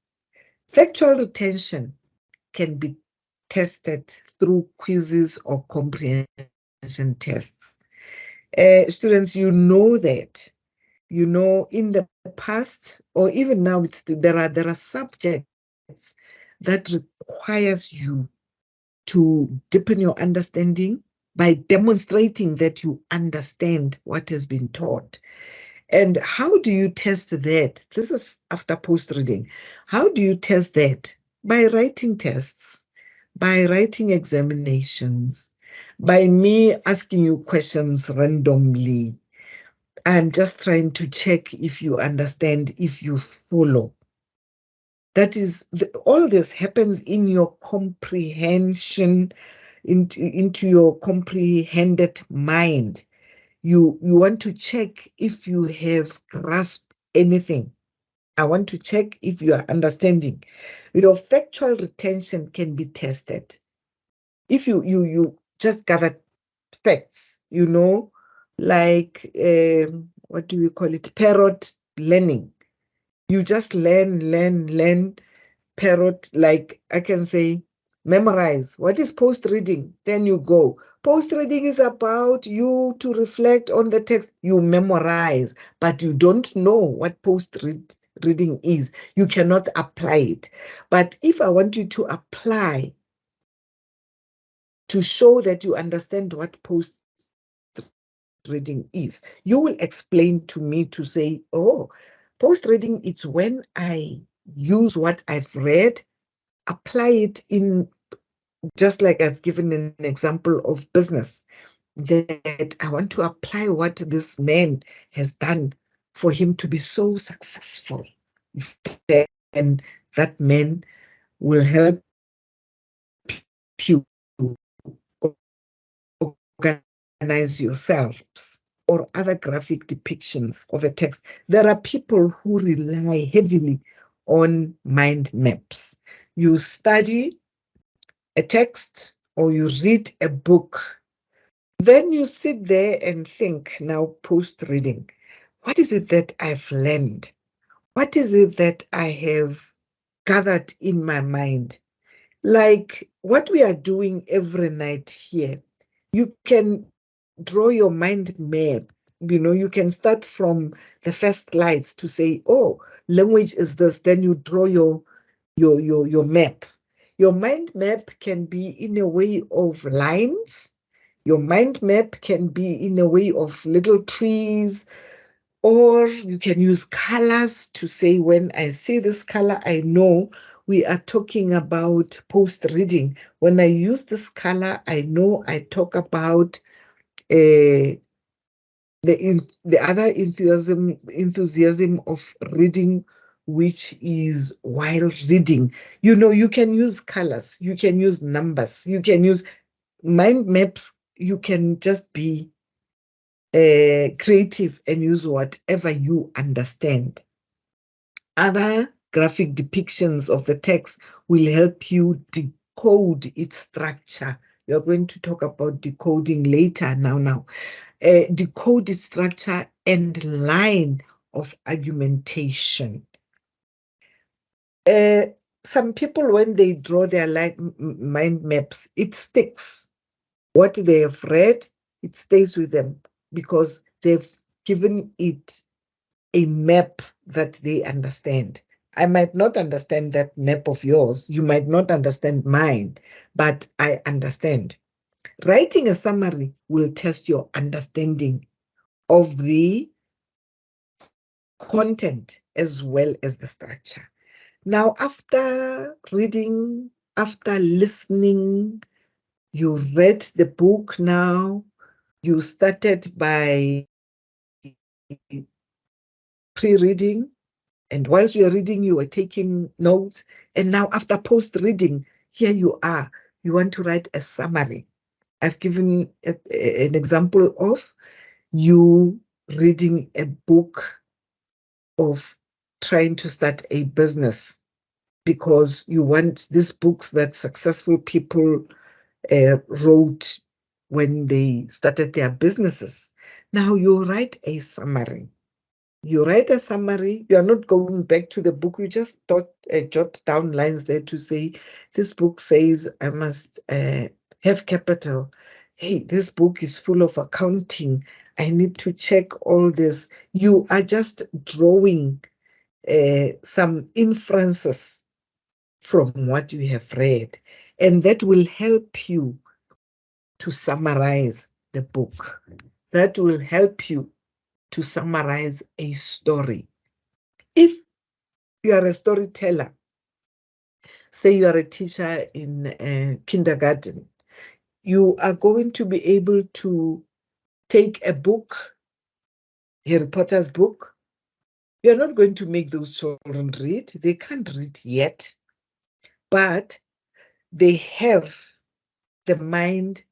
Factual retention can be tested through quizzes or comprehension tests. Students, you know that. You know, in the past, or even now, there are subjects that requires you to deepen your understanding by demonstrating that you understand what has been taught. And how do you test that? This is after post-reading. How do you test that? By writing tests, by writing examinations, by me asking you questions randomly. I'm just trying to check if you understand, if you follow. That is, all this happens in your comprehension, into your comprehended mind. You want to check if you have grasped anything. I want to check if you are understanding. Your factual retention can be tested. If you just gather facts, like, what do we call it? Parrot learning. You just learn, parrot, like I can say, memorize. What is post-reading? Then you go. Post-reading is about you to reflect on the text. You memorize, but you don't know what post-reading is. You cannot apply it. But if I want you to apply, to show that you understand what post-reading is, you will explain to me to say, oh, post-reading, it's when I use what I've read, apply it in, just like I've given an example of business, that I want to apply what this man has done for him to be so successful. Then that man will help you organize yourselves, or other graphic depictions of a text. There are people who rely heavily on mind maps. You study a text or you read a book, then you sit there and think, now post-reading, what is it that I've learned? What is it that I have gathered in my mind? Like what we are doing every night here, you can draw your mind map. You know, you can start from the first slides to say, oh, language is this. Then you draw your map. Your mind map can be in a way of lines. Your mind map can be in a way of little trees, or you can use colors to say, when I see this color, I know we are talking about post-reading. When I use this color, I know I talk about the other enthusiasm of reading, which is while reading. You know, you can use colors, you can use numbers, you can use mind maps, you can just be creative and use whatever you understand. Other graphic depictions of the text will help you decode its structure. We are going to talk about decoding later now. Decode its structure and line of argumentation. Some people, when they draw their mind maps, it sticks. What they have read, it stays with them because they've given it a map that they understand. I might not understand that map of yours. You might not understand mine, but I understand. Writing a summary will test your understanding of the content as well as the structure. Now, after reading, after listening, you read the book now, you started by pre-reading, and whilst you are reading, you are taking notes, and now after post-reading, here you are, you want to write a summary. I've given an example of you reading a book of trying to start a business because you want these books that successful people wrote when they started their businesses. Now you write a summary. You write a summary. You are not going back to the book. You just jot down lines there to say, this book says I must have capital. Hey, this book is full of accounting. I need to check all this. You are just drawing some inferences from what you have read, and that will help you to summarize the book. That will help you to summarize a story. If you are a storyteller, say you are a teacher in kindergarten, you are going to be able to take a book, Harry Potter's book. You're not going to make those children read. They can't read yet, but they have the mind,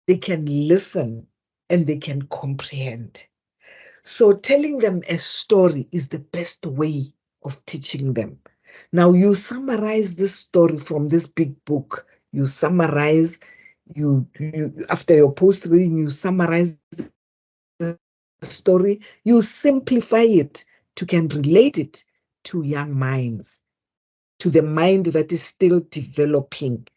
they can listen, and they can comprehend. So telling them a story is the best way of teaching them. Now you summarize this story from this big book. You summarize, you after your post reading, you summarize the story, you simplify it to can relate it to young minds, to the mind that is still developing.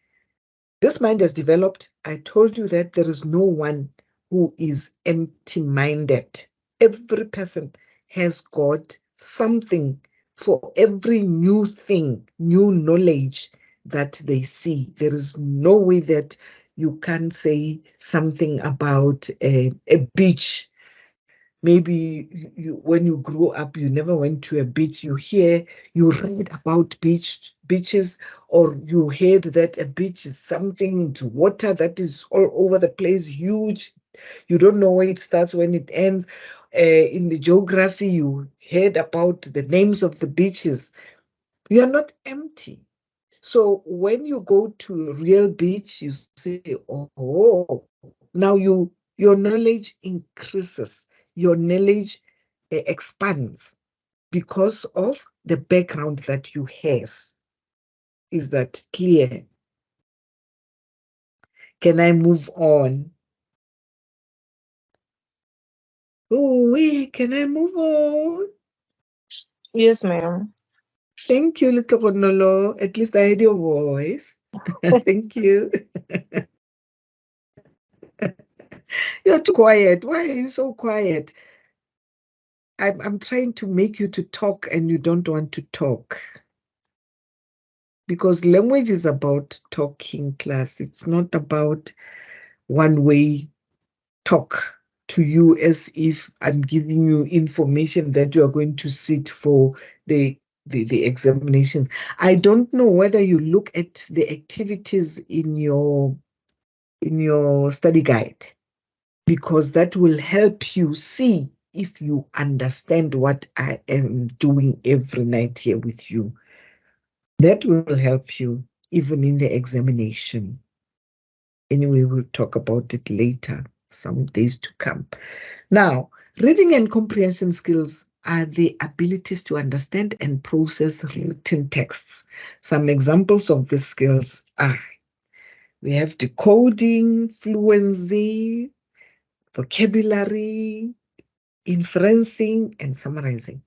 This mind has developed. I told you that there is no one who is empty-minded. Every person has got something for every new thing, new knowledge that they see. There is no way that you can say something about a beach. Maybe when you grow up, you never went to a beach. You read about beaches, or you heard that a beach is something to water that is all over the place, huge. You don't know where it starts, when it ends. In the geography, you heard about the names of the beaches. You are not empty. So when you go to a real beach, you say, oh, now your knowledge increases, your knowledge expands because of the background that you have. Is that clear? Can I move on? Oh, wait, can I move on? Yes, ma'am. Thank you, little Ronolo. At least I heard your voice. Thank you. You're too quiet. Why are you so quiet? I'm trying to make you to talk and you don't want to talk. Because language is about talking, class. It's not about one-way talk to you as if I'm giving you information that you are going to sit for the examinations. I don't know whether you look at the activities in your study guide, because that will help you see if you understand what I am doing every night here with you. That will help you even in the examination. Anyway, we'll talk about it later, some days to come. Now, reading and comprehension skills are the abilities to understand and process written texts. Some examples of these skills are, we have decoding, fluency, vocabulary, inferencing, and summarizing.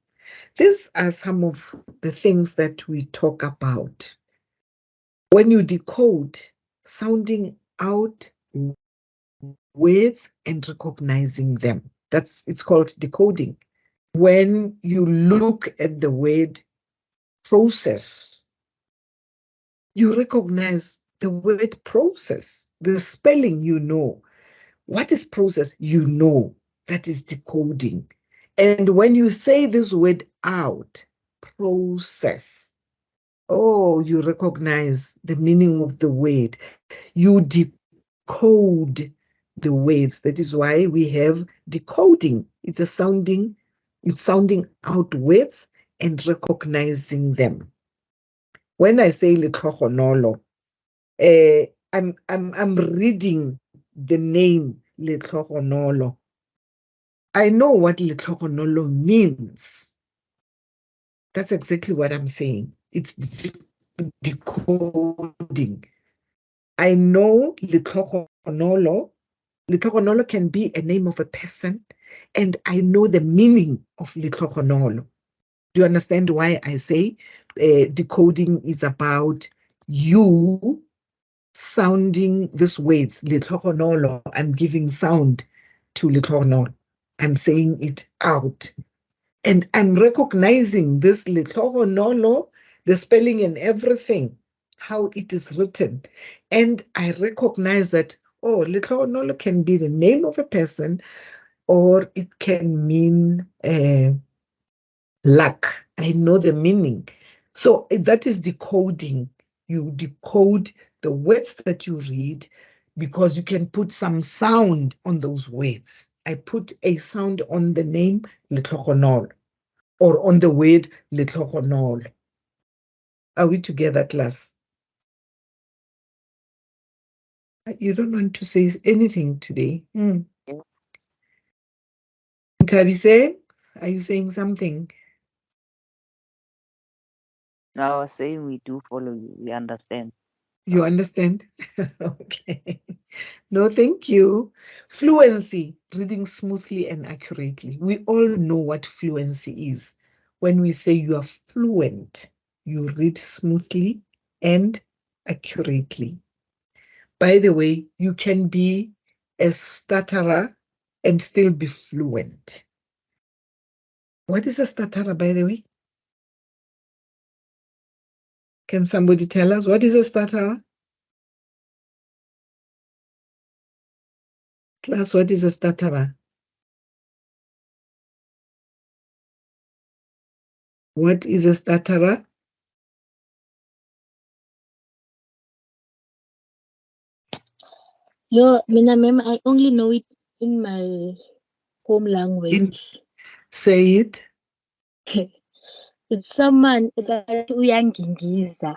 These are some of the things that we talk about. When you decode, sounding out words and recognizing them. It's called decoding. When you look at the word process, you recognize the word process, the spelling you know. What is process? You know. That is decoding. And when you say this word out, process, oh, you recognize the meaning of the word. You decode the words. That is why we have decoding. It's sounding out words and recognizing them. When I say letlhogonolo, I'm reading the name letlhogonolo. I know what letlhogonolo means. That's exactly what I'm saying. It's decoding. I know letlhogonolo. Letlhogonolo can be a name of a person, and I know the meaning of letlhogonolo. Do you understand why I say decoding is about you sounding these words, letlhogonolo? I'm giving sound to letlhogonolo. I'm saying it out. And I'm recognizing this letlhogonolo, the spelling and everything, how it is written. And I recognize that, oh, letlhogonolo can be the name of a person, or it can mean luck. I know the meaning. So that is decoding. You decode the words that you read because you can put some sound on those words. I put a sound on the name letlhogonolo or on the word letlhogonolo. Are we together, class? You don't want to say anything today. Tabise, are you saying something? No, I was saying we do follow you. We understand. You understand? Okay. No, thank you. Fluency, reading smoothly and accurately. We all know what fluency is. When we say you are fluent, you read smoothly and accurately. By the way, you can be a stutterer and still be fluent. What is a stutterer, by the way? Can somebody tell us what is a stutterer? Class, what is a stutterer? What is a stutterer? Mina ma'am, I only know it in my home language. Say it. It's someone that uyangingiza.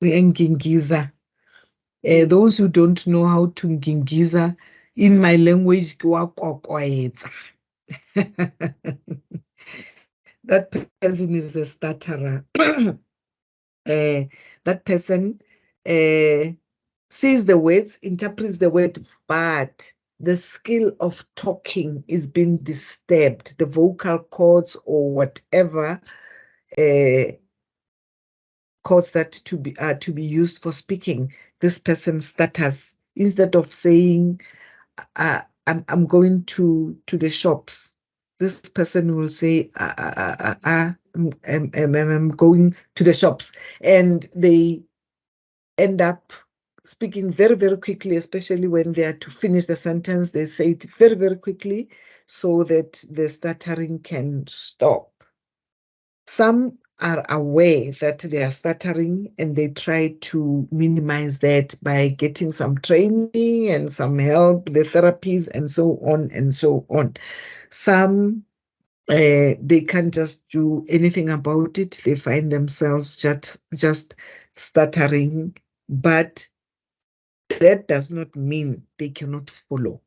Uyangingiza. Those who don't know how to ngingiza, in my language, that person is a stutterer. That person sees the words, interprets the word, but the skill of talking is being disturbed. The vocal cords or whatever cause that to be used for speaking. This person stutters. Instead of saying, I'm going to the shops. This person will say, I'm going to the shops. And they end up speaking very, very quickly, especially when they are to finish the sentence. They say it very, very quickly so that the stuttering can stop. Some are aware that they are stuttering and they try to minimize that by getting some training and some help, the therapies and so on and so on. Some, they can't just do anything about it. They find themselves just stuttering, but that does not mean they cannot follow.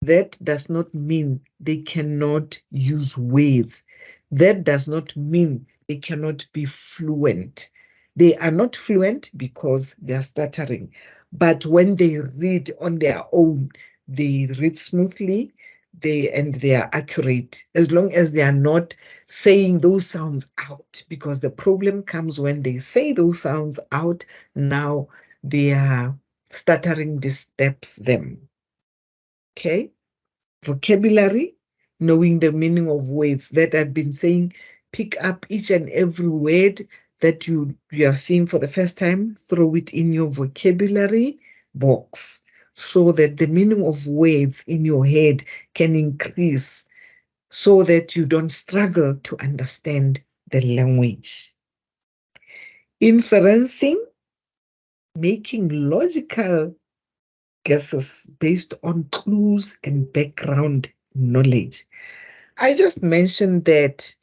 That does not mean they cannot use words. That does not mean they cannot be fluent. They are not fluent because they are stuttering. But when they read on their own, they read smoothly, and they are accurate, as long as they are not saying those sounds out, because the problem comes when they say those sounds out. Now they are stuttering disturbs them. Okay? Vocabulary, knowing the meaning of words that I've been saying, pick up each and every word that you are seeing for the first time, throw it in your vocabulary box so that the meaning of words in your head can increase so that you don't struggle to understand the language. Inferencing, making logical guesses based on clues and background knowledge. I just mentioned that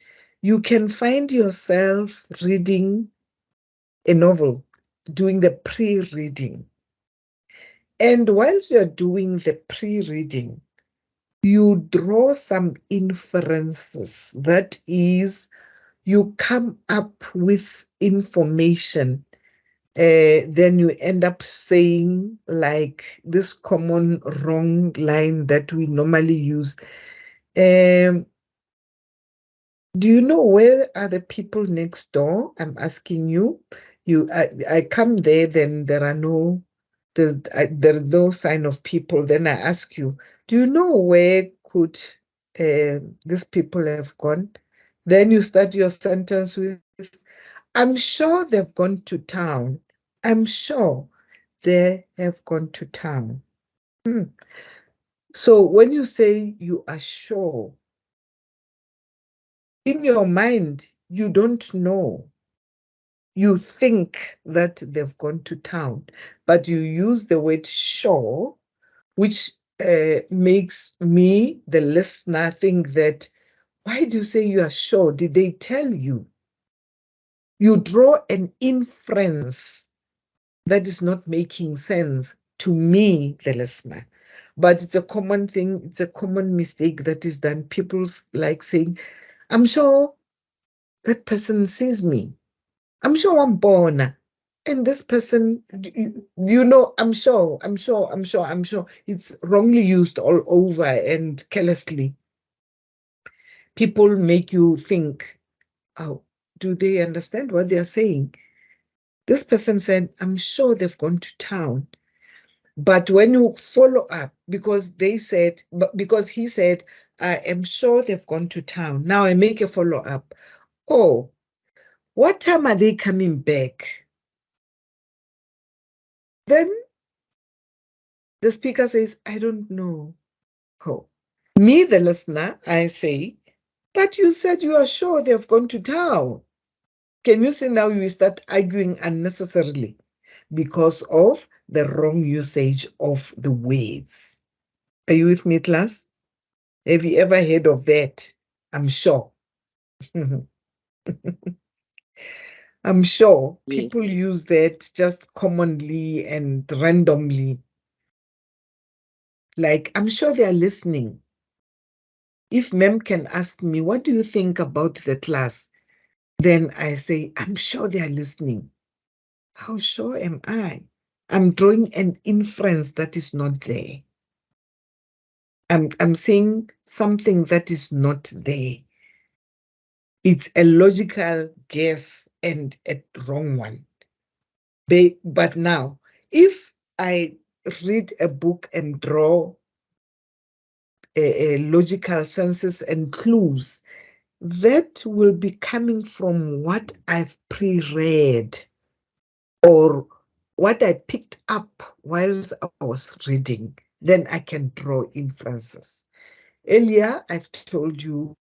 you can find yourself reading a novel, doing the pre-reading. And whilst you're doing the pre-reading, you draw some inferences. That is, you come up with information. Then you end up saying, like this common wrong line that we normally use. Do you know where are the people next door? I'm asking you. I come there, then there are there's no sign of people. Then I ask you, do you know where could these people have gone? Then you start your sentence with, I'm sure they've gone to town. I'm sure they have gone to town. So when you say you are sure, in your mind, you don't know. You think that they've gone to town, but you use the word sure, which makes me, the listener, think that, why do you say you are sure? Did they tell you? You draw an inference that is not making sense to me, the listener. But it's a common thing, it's a common mistake that is done. People like saying, I'm sure that person sees me. I'm sure I'm born. And this person, you know, I'm sure. It's wrongly used all over and carelessly. People make you think, oh, do they understand what they're saying? This person said, I'm sure they've gone to town. But when you follow up, because he said, I am sure they've gone to town. Now I make a follow up. Oh, what time are they coming back? Then the speaker says, I don't know. Oh. Me, the listener, I say, but you said you are sure they've gone to town. Can you see now you start arguing unnecessarily because of the wrong usage of the words? Are you with me, class? Have you ever heard of that? I'm sure. I'm sure people use that just commonly and randomly. Like, I'm sure they are listening. If ma'am can ask me, what do you think about the class? Then I say, I'm sure they are listening. How sure am I? I'm drawing an inference that is not there. I'm saying something that is not there. It's a logical guess and a wrong one. But now, if I read a book and draw logical senses and clues, that will be coming from what I've pre-read or what I picked up whilst I was reading. Then I can draw inferences. Earlier, I've told you,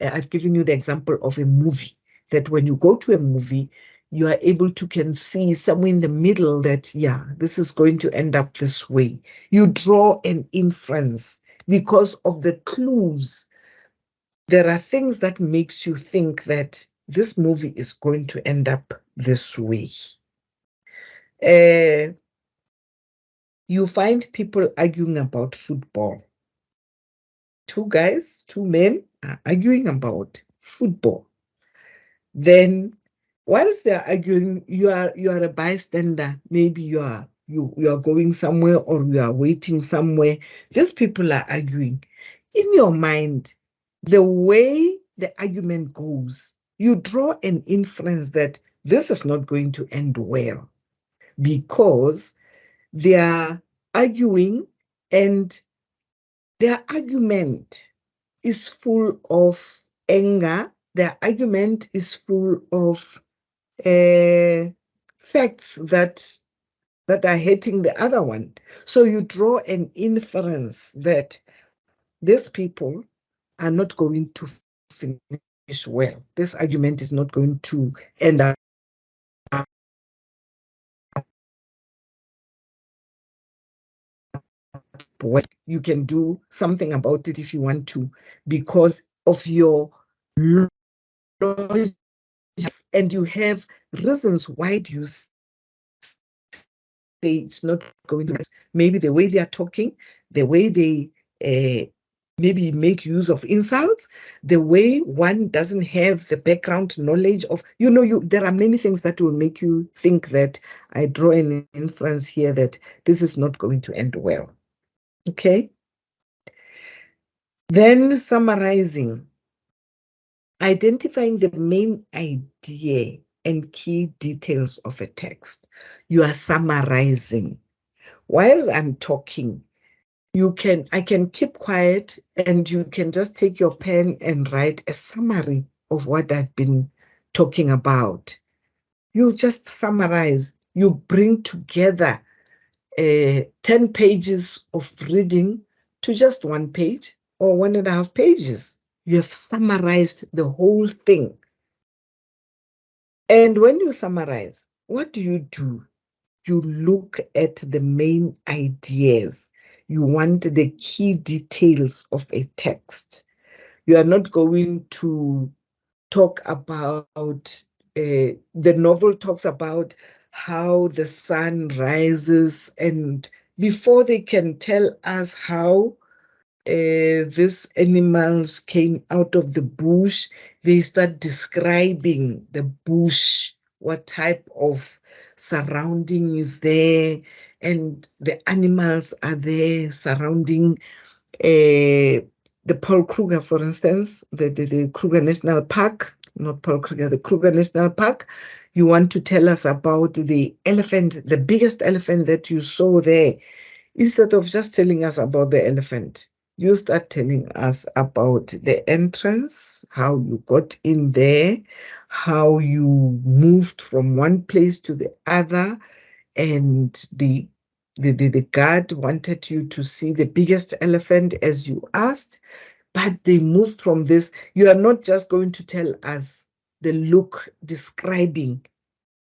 I've given you the example of a movie, that when you go to a movie, you are able to can see somewhere in the middle that, yeah, this is going to end up this way. You draw an inference because of the clues. There are things that makes you think that this movie is going to end up this way. You find people arguing about football. Two guys, two men are arguing about football. Then whilst they're arguing, you are a bystander. Maybe you are going somewhere or you are waiting somewhere. These people are arguing. In your mind, the way the argument goes, you draw an inference that this is not going to end well because they are arguing and their argument is full of anger. Their argument is full of facts that are hating the other one. So you draw an inference that these people are not going to finish well. This argument is not going to end up well. You can do something about it if you want to, because of your logic, and you have reasons why do you say it's not going to. Maybe the way they are talking, the way they maybe make use of insults, the way one doesn't have the background knowledge of, there are many things that will make you think that I draw an inference here that this is not going to end well. Okay? Then summarizing, identifying the main idea and key details of a text. You are summarizing. While I'm talking, I can keep quiet and you can just take your pen and write a summary of what I've been talking about. You just summarize. You bring together 10 pages of reading to just 1 page or 1.5 pages. You have summarized the whole thing. And when you summarize, what do? You look at the main ideas. You want the key details of a text. You are not going to talk about, the novel talks about how the sun rises, and before they can tell us how these animals came out of the bush, they start describing the bush, what type of surrounding is there, and the animals are there surrounding the Paul Kruger, for instance, the Kruger National Park, not Paul Kruger, the Kruger National Park. You want to tell us about the elephant, the biggest elephant that you saw there. Instead of just telling us about the elephant, you start telling us about the entrance, how you got in there, how you moved from one place to the other, and the guard wanted you to see the biggest elephant as you asked, but they moved from this. You are not just going to tell us the look describing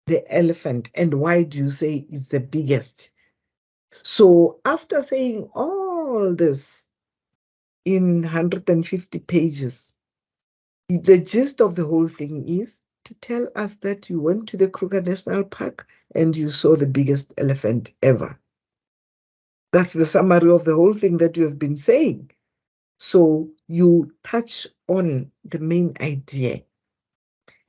the elephant and why do you say it's the biggest. So after saying all this in 150 pages, the gist of the whole thing is to tell us that you went to the Kruger National Park and you saw the biggest elephant ever. That's the summary of the whole thing that you have been saying. So you touch on the main idea.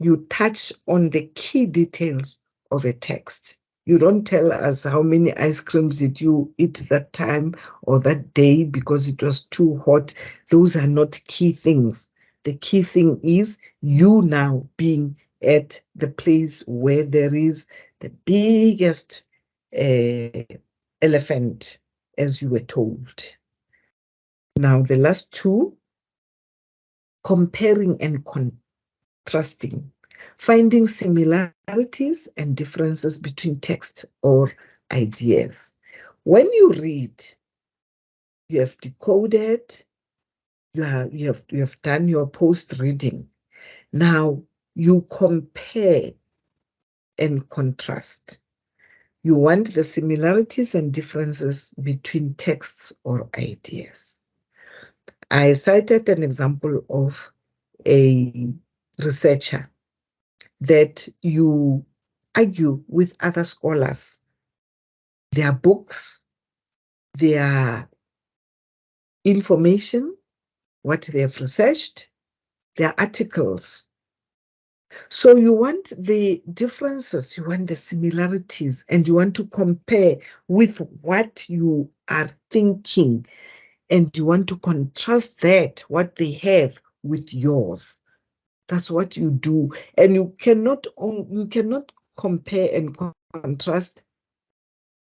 You touch on the key details of a text. You don't tell us how many ice creams did you eat that time or that day because it was too hot. Those are not key things. The key thing is you now being at the place where there is the biggest elephant, as you were told. Now, the last two, comparing and contrasting, finding similarities and differences between text or ideas. When you read, you have decoded, you have done your post-reading. Now, you compare and contrast. You want the similarities and differences between texts or ideas. I cited an example of a researcher that you argue with other scholars, their books, their information, what they have researched, their articles. So you want the differences, you want the similarities, and you want to compare with what you are thinking, and you want to contrast that, what they have, with yours. That's what you do. And you cannot compare and contrast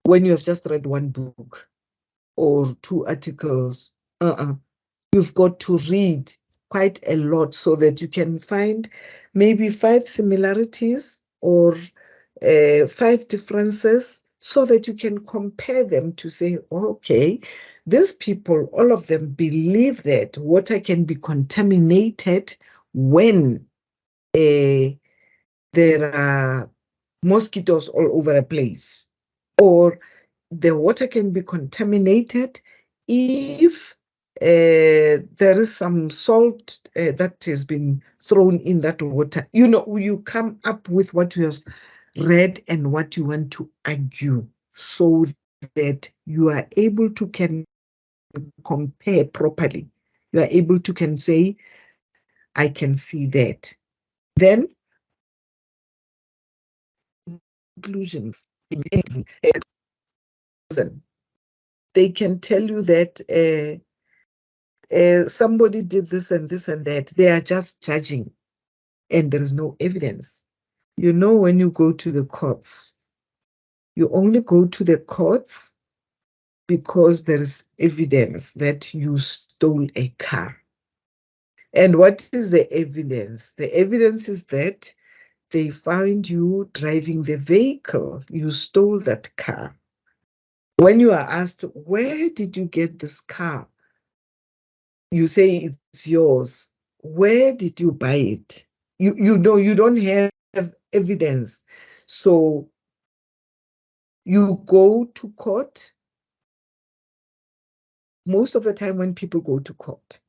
when you have just read one book or two articles. You've got to read quite a lot so that you can find maybe 5 similarities or 5 differences, so that you can compare them to say, okay, these people, all of them believe that water can be contaminated when there are mosquitoes all over the place, or the water can be contaminated if there is some salt that has been thrown in that water. You know, you come up with what you have read and what you want to argue, so that you are able to can compare properly. You are able to can say, I can see that. Then conclusions. They can tell you that somebody did this and this and that. They are just judging, and there is no evidence. You know, when you go to the courts, you only go to the courts because there is evidence that you stole a car. And what is the evidence? The evidence is that they found you driving the vehicle. You stole that car. When you are asked, where did you get this car? You say it's yours. Where did you buy it? You know, you don't have evidence. So you go to court. Most of the time when people go to court,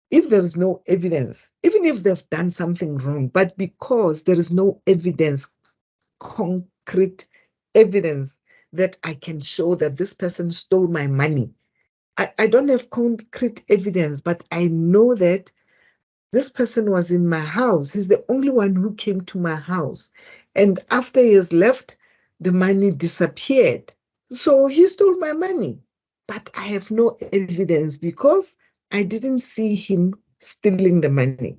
if there is no evidence, even if they've done something wrong, but because there is no evidence, concrete evidence that I can show that this person stole my money. I don't have concrete evidence, but I know that this person was in my house. He's the only one who came to my house. And after he has left, the money disappeared. So he stole my money. But I have no evidence because I didn't see him stealing the money.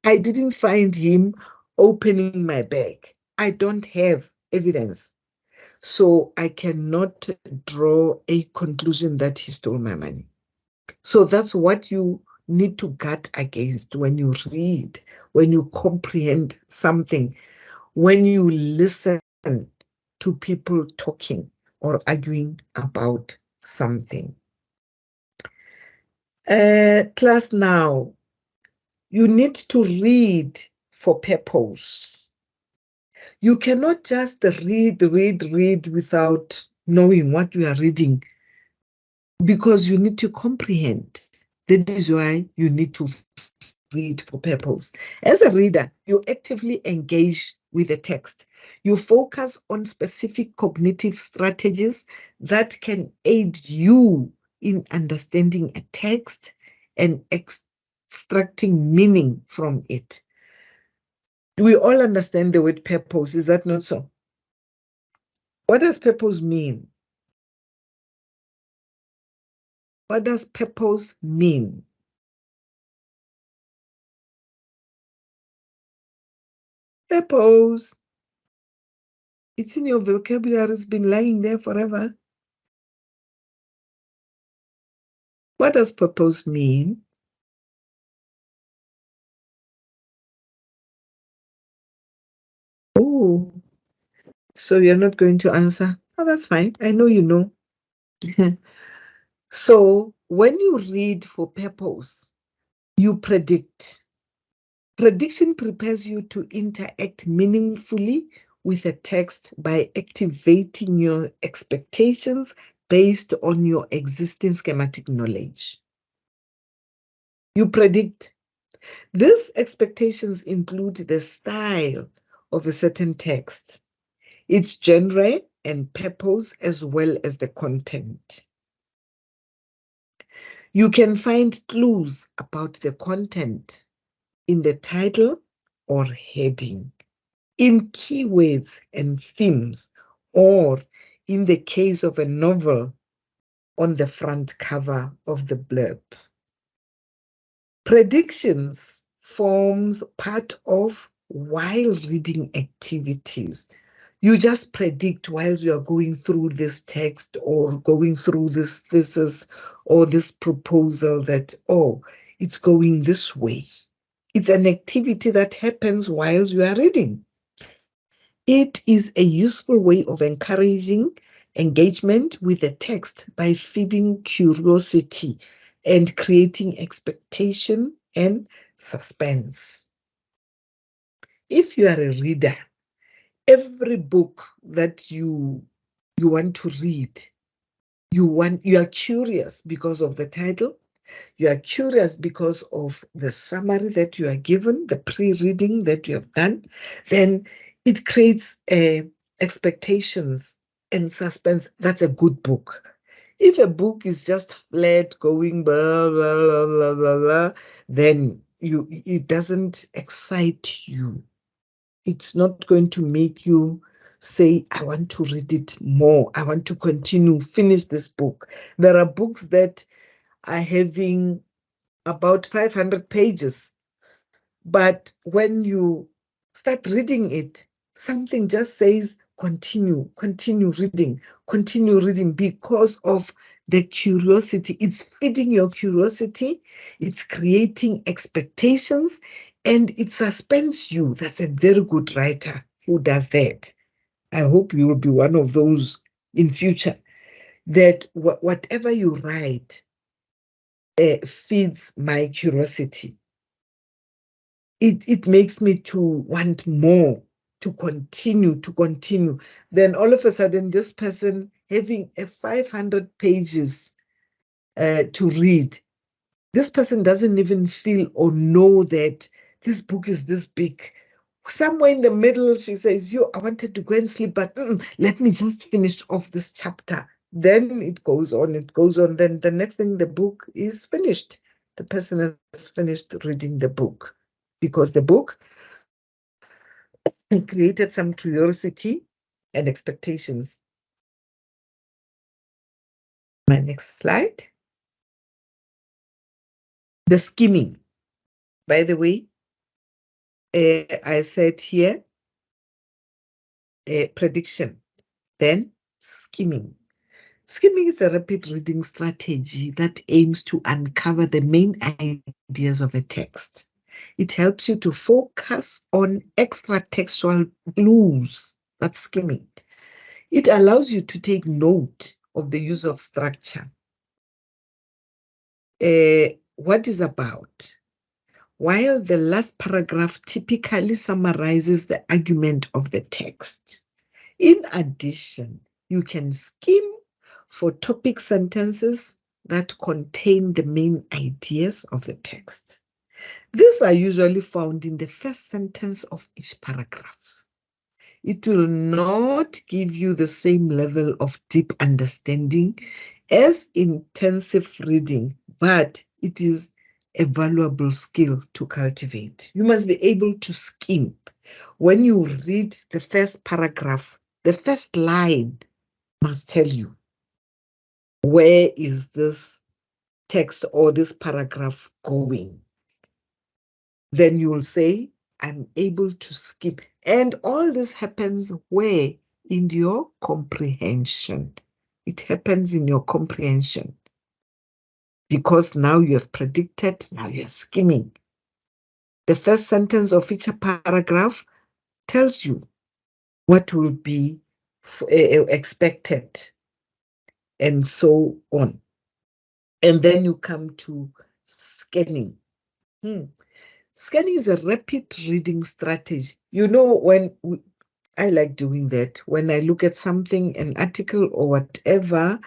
I didn't find him opening my bag. I don't have evidence. So I cannot draw a conclusion that he stole my money. So that's what you need to guard against when you read, when you comprehend something, when you listen to people talking or arguing about something. Class, now, you need to read for purpose. You cannot just read without knowing what you are reading, because you need to comprehend. That is why you need to read for purpose. As a reader, you actively engage with the text. You focus on specific cognitive strategies that can aid you in understanding a text and extracting meaning from it. We all understand the word purpose, is that not so? What does purpose mean? What does purpose mean? Purpose. It's in your vocabulary. It's been lying there forever. What does purpose mean? Oh, so you're not going to answer? Oh, that's fine. I know you know. So when you read for purpose, you predict. Prediction prepares you to interact meaningfully with a text by activating your expectations based on your existing schematic knowledge. You predict. These expectations include the style of a certain text, its genre and purpose, as well as the content. You can find clues about the content in the title or heading, in keywords and themes, or in the case of a novel, on the front cover of the blurb. Predictions forms part of while reading activities. You just predict while you are going through this text or going through this thesis or this proposal that, oh, it's going this way. It's an activity that happens while you are reading. It is a useful way of encouraging engagement with the text by feeding curiosity and creating expectation and suspense. If you are a reader, every book that you want to read, you are curious because of the title, you are curious because of the summary that you are given, the pre-reading that you have done, then it creates expectations and suspense. That's a good book. If a book is just flat going blah, blah, blah, blah, blah, blah, then it doesn't excite you. It's not going to make you say, I want to read it more. I want to continue, finish this book. There are books that are having about 500 pages. But when you start reading it, something just says, continue reading because of the curiosity. It's feeding your curiosity. It's creating expectations and it suspends you. That's a very good writer who does that. I hope you will be one of those in future, that whatever you write feeds my curiosity. It makes me to want more, to continue. Then all of a sudden, this person having a 500 pages to read, this person doesn't even feel or know that this book is this big. Somewhere in the middle, she says, I wanted to go and sleep, but let me just finish off this chapter. Then it goes on. Then the next thing, the book is finished. The person has finished reading the book because the book created some curiosity and expectations. My next slide. The skimming. By the way, I said here, prediction, then skimming. Skimming is a rapid reading strategy that aims to uncover the main ideas of a text. It helps you to focus on extra textual clues. That's skimming. It allows you to take note of the use of structure. What is about? While the last paragraph typically summarizes the argument of the text. In addition, you can skim for topic sentences that contain the main ideas of the text. These are usually found in the first sentence of each paragraph. It will not give you the same level of deep understanding as intensive reading, but it is a valuable skill to cultivate. You must be able to skim. When you read the first paragraph, the first line must tell you, where is this text or this paragraph going? Then you will say, I'm able to skip. And all this happens where? In your comprehension. It happens in your comprehension. because now you have predicted, now you're skimming. The first sentence of each paragraph tells you what will be expected, and so on. And then you come to scanning. Scanning is a rapid reading strategy. You know, I like doing that. When I look at something, an article or whatever,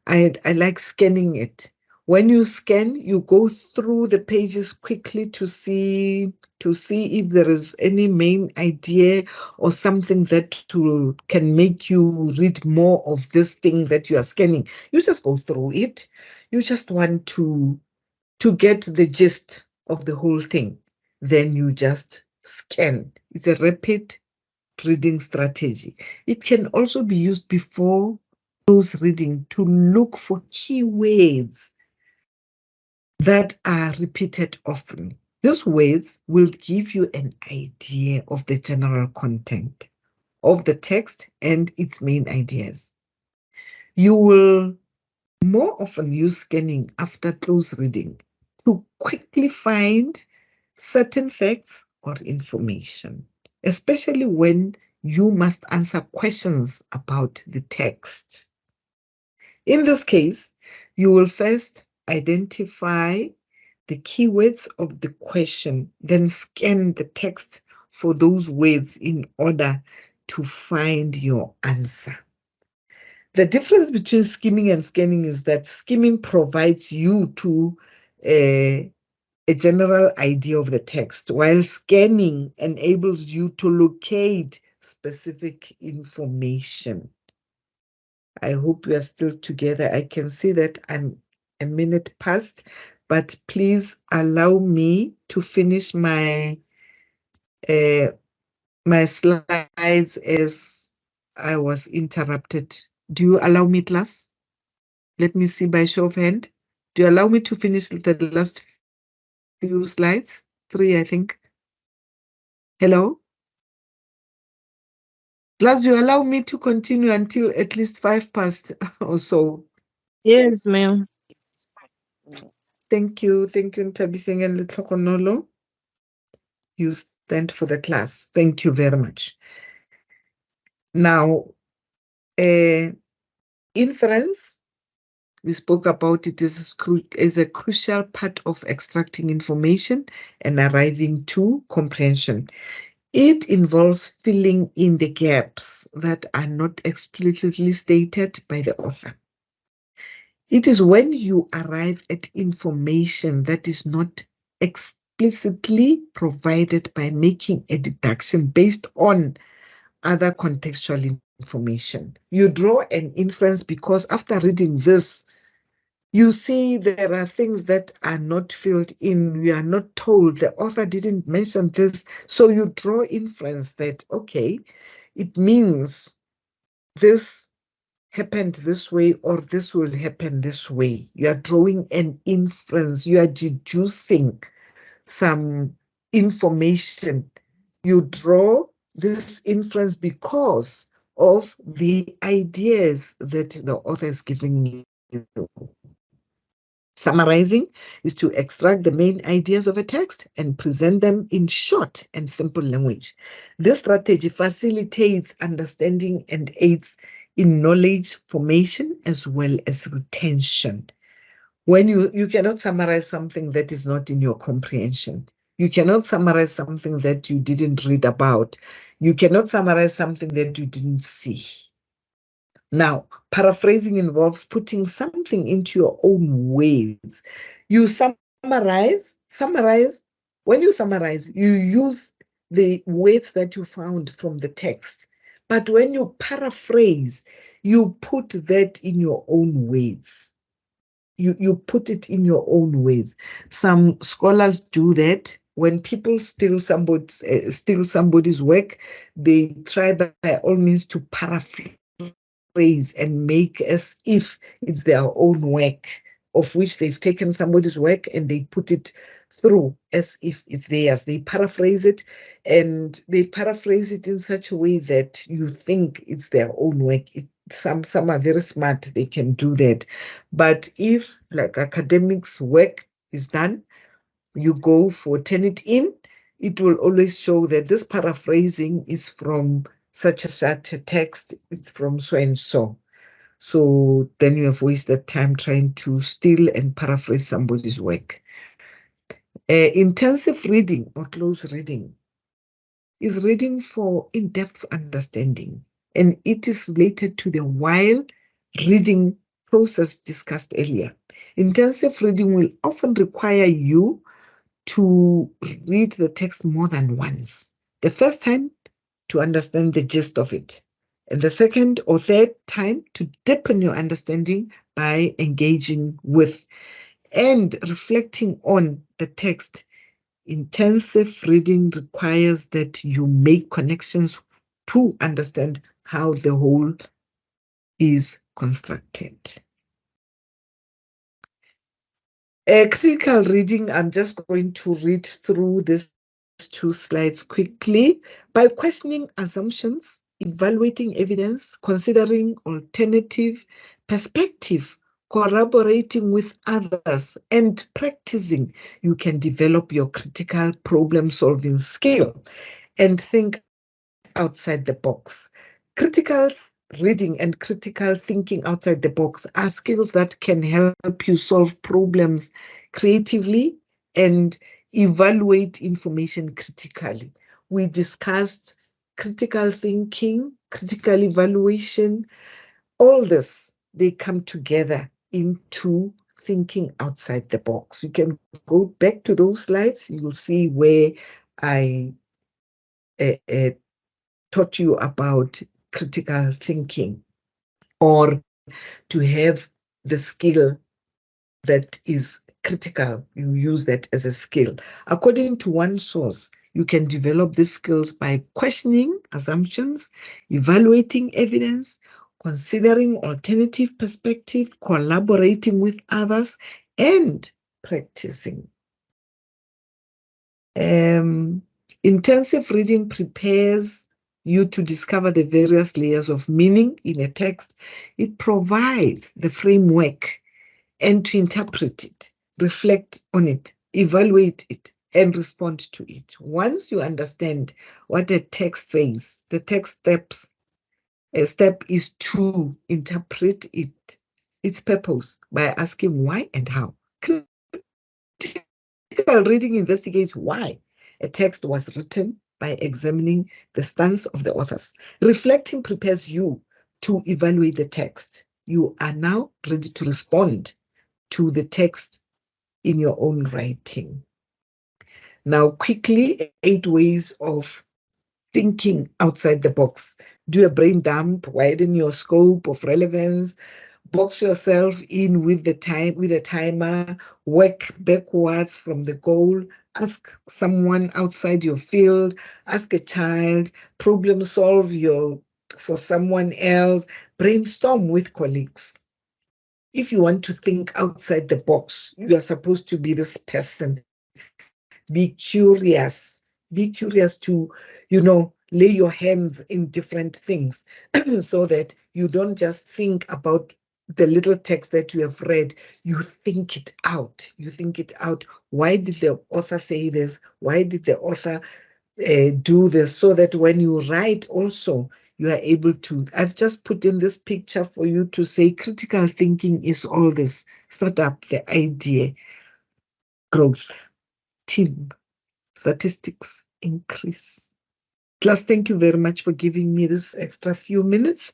I like scanning it. When you scan, you go through the pages quickly to see if there is any main idea or something that can make you read more of this thing that you are scanning. You just go through it. You just want to get the gist of the whole thing. Then you just scan. It's a rapid reading strategy. It can also be used before close reading to look for keywords that are repeated often. These words will give you an idea of the general content of the text and its main ideas. You will more often use scanning after close reading to quickly find certain facts or information, especially when you must answer questions about the text. In this case, you will first identify the keywords of the question, then scan the text for those words in order to find your answer. The difference between skimming and scanning is that skimming provides you to a general idea of the text, while scanning enables you to locate specific information. I hope we are still together. I can see that I'm a minute past, but please allow me to finish my my slides as I was interrupted. Do you allow me, class? Let me see by show of hand. Do you allow me to finish the last few slides? 3, I think. Hello? Class, do you allow me to continue until at least 5 past or so? Yes, ma'am. Thank you. Thank you, Ntabiseng and Litlokonolo. You stand for the class. Thank you very much. Now, inference, we spoke about it is a crucial part of extracting information and arriving to comprehension. It involves filling in the gaps that are not explicitly stated by the author. It is when you arrive at information that is not explicitly provided by making a deduction based on other contextual information. You draw an inference because after reading this, you see there are things that are not filled in. You are not told, the author didn't mention this. So you draw inference that, okay, it means this happened this way or this will happen this way. You are drawing an inference. You are deducing some information. You draw this inference because of the ideas that the author is giving you. Summarizing is to extract the main ideas of a text and present them in short and simple language. This strategy facilitates understanding and aids in knowledge formation as well as retention. When you cannot summarize something that is not in your comprehension. You cannot summarize something that you didn't read about. You cannot summarize something that you didn't see. Now, paraphrasing involves putting something into your own words. You summarize. When you summarize, you use the words that you found from the text. But when you paraphrase, you put that in your own words. You put it in your own words. Some scholars do that. When people steal somebody's work, they try by all means to paraphrase and make as if it's their own work, of which they've taken somebody's work and they put it through as if it's theirs. They paraphrase it, and they paraphrase it in such a way that you think it's their own work. some are very smart, they can do that. But if like academics work is done, you go for Turnitin, it will always show that this paraphrasing is from such a text, it's from so and so. So then you have wasted time trying to steal and paraphrase somebody's work. Intensive reading or close reading is reading for in-depth understanding, and it is related to the while reading process discussed earlier. Intensive reading will often require you to read the text more than once. The first time to understand the gist of it, and the second or third time to deepen your understanding by engaging with and reflecting on the text. Intensive reading requires that you make connections to understand how the whole is constructed. Critical reading, I'm just going to read through these 2 slides quickly. By questioning assumptions, evaluating evidence, considering alternative perspective, collaborating with others, and practicing, you can develop your critical problem-solving skill and think outside the box. Critical reading and critical thinking outside the box are skills that can help you solve problems creatively and evaluate information critically. We discussed critical thinking, critical evaluation, all this, they come together into thinking outside the box. You can go back to those slides, you will see where I taught you about critical thinking, or to have the skill that is critical. You use that as a skill. According to one source, you can develop these skills by questioning assumptions, evaluating evidence, considering alternative perspective, collaborating with others, and practicing. Intensive reading prepares you to discover the various layers of meaning in a text. It provides the framework and to interpret it, reflect on it, evaluate it, and respond to it. Once you understand what a text says, the text step is to interpret it, its purpose by asking why and how. Critical reading investigates why a text was written by examining the stance of the authors. Reflecting prepares you to evaluate the text. You are now ready to respond to the text in your own writing. Now, quickly, 8 ways of thinking outside the box. Do a brain dump, widen your scope of relevance, box yourself in with a timer, work backwards from the goal, ask someone outside your field, ask a child, problem solve for someone else, brainstorm with colleagues. If you want to think outside the box, you are supposed to be this person. Be curious to, lay your hands in different things so that you don't just think about the little text that you have read, you think it out. Why did the author say this? Why did the author do this? So that when you write also, you are able to. I've just put in this picture for you to say critical thinking is all this. Start up the idea, growth, team, statistics, increase. Class, thank you very much for giving me this extra few minutes.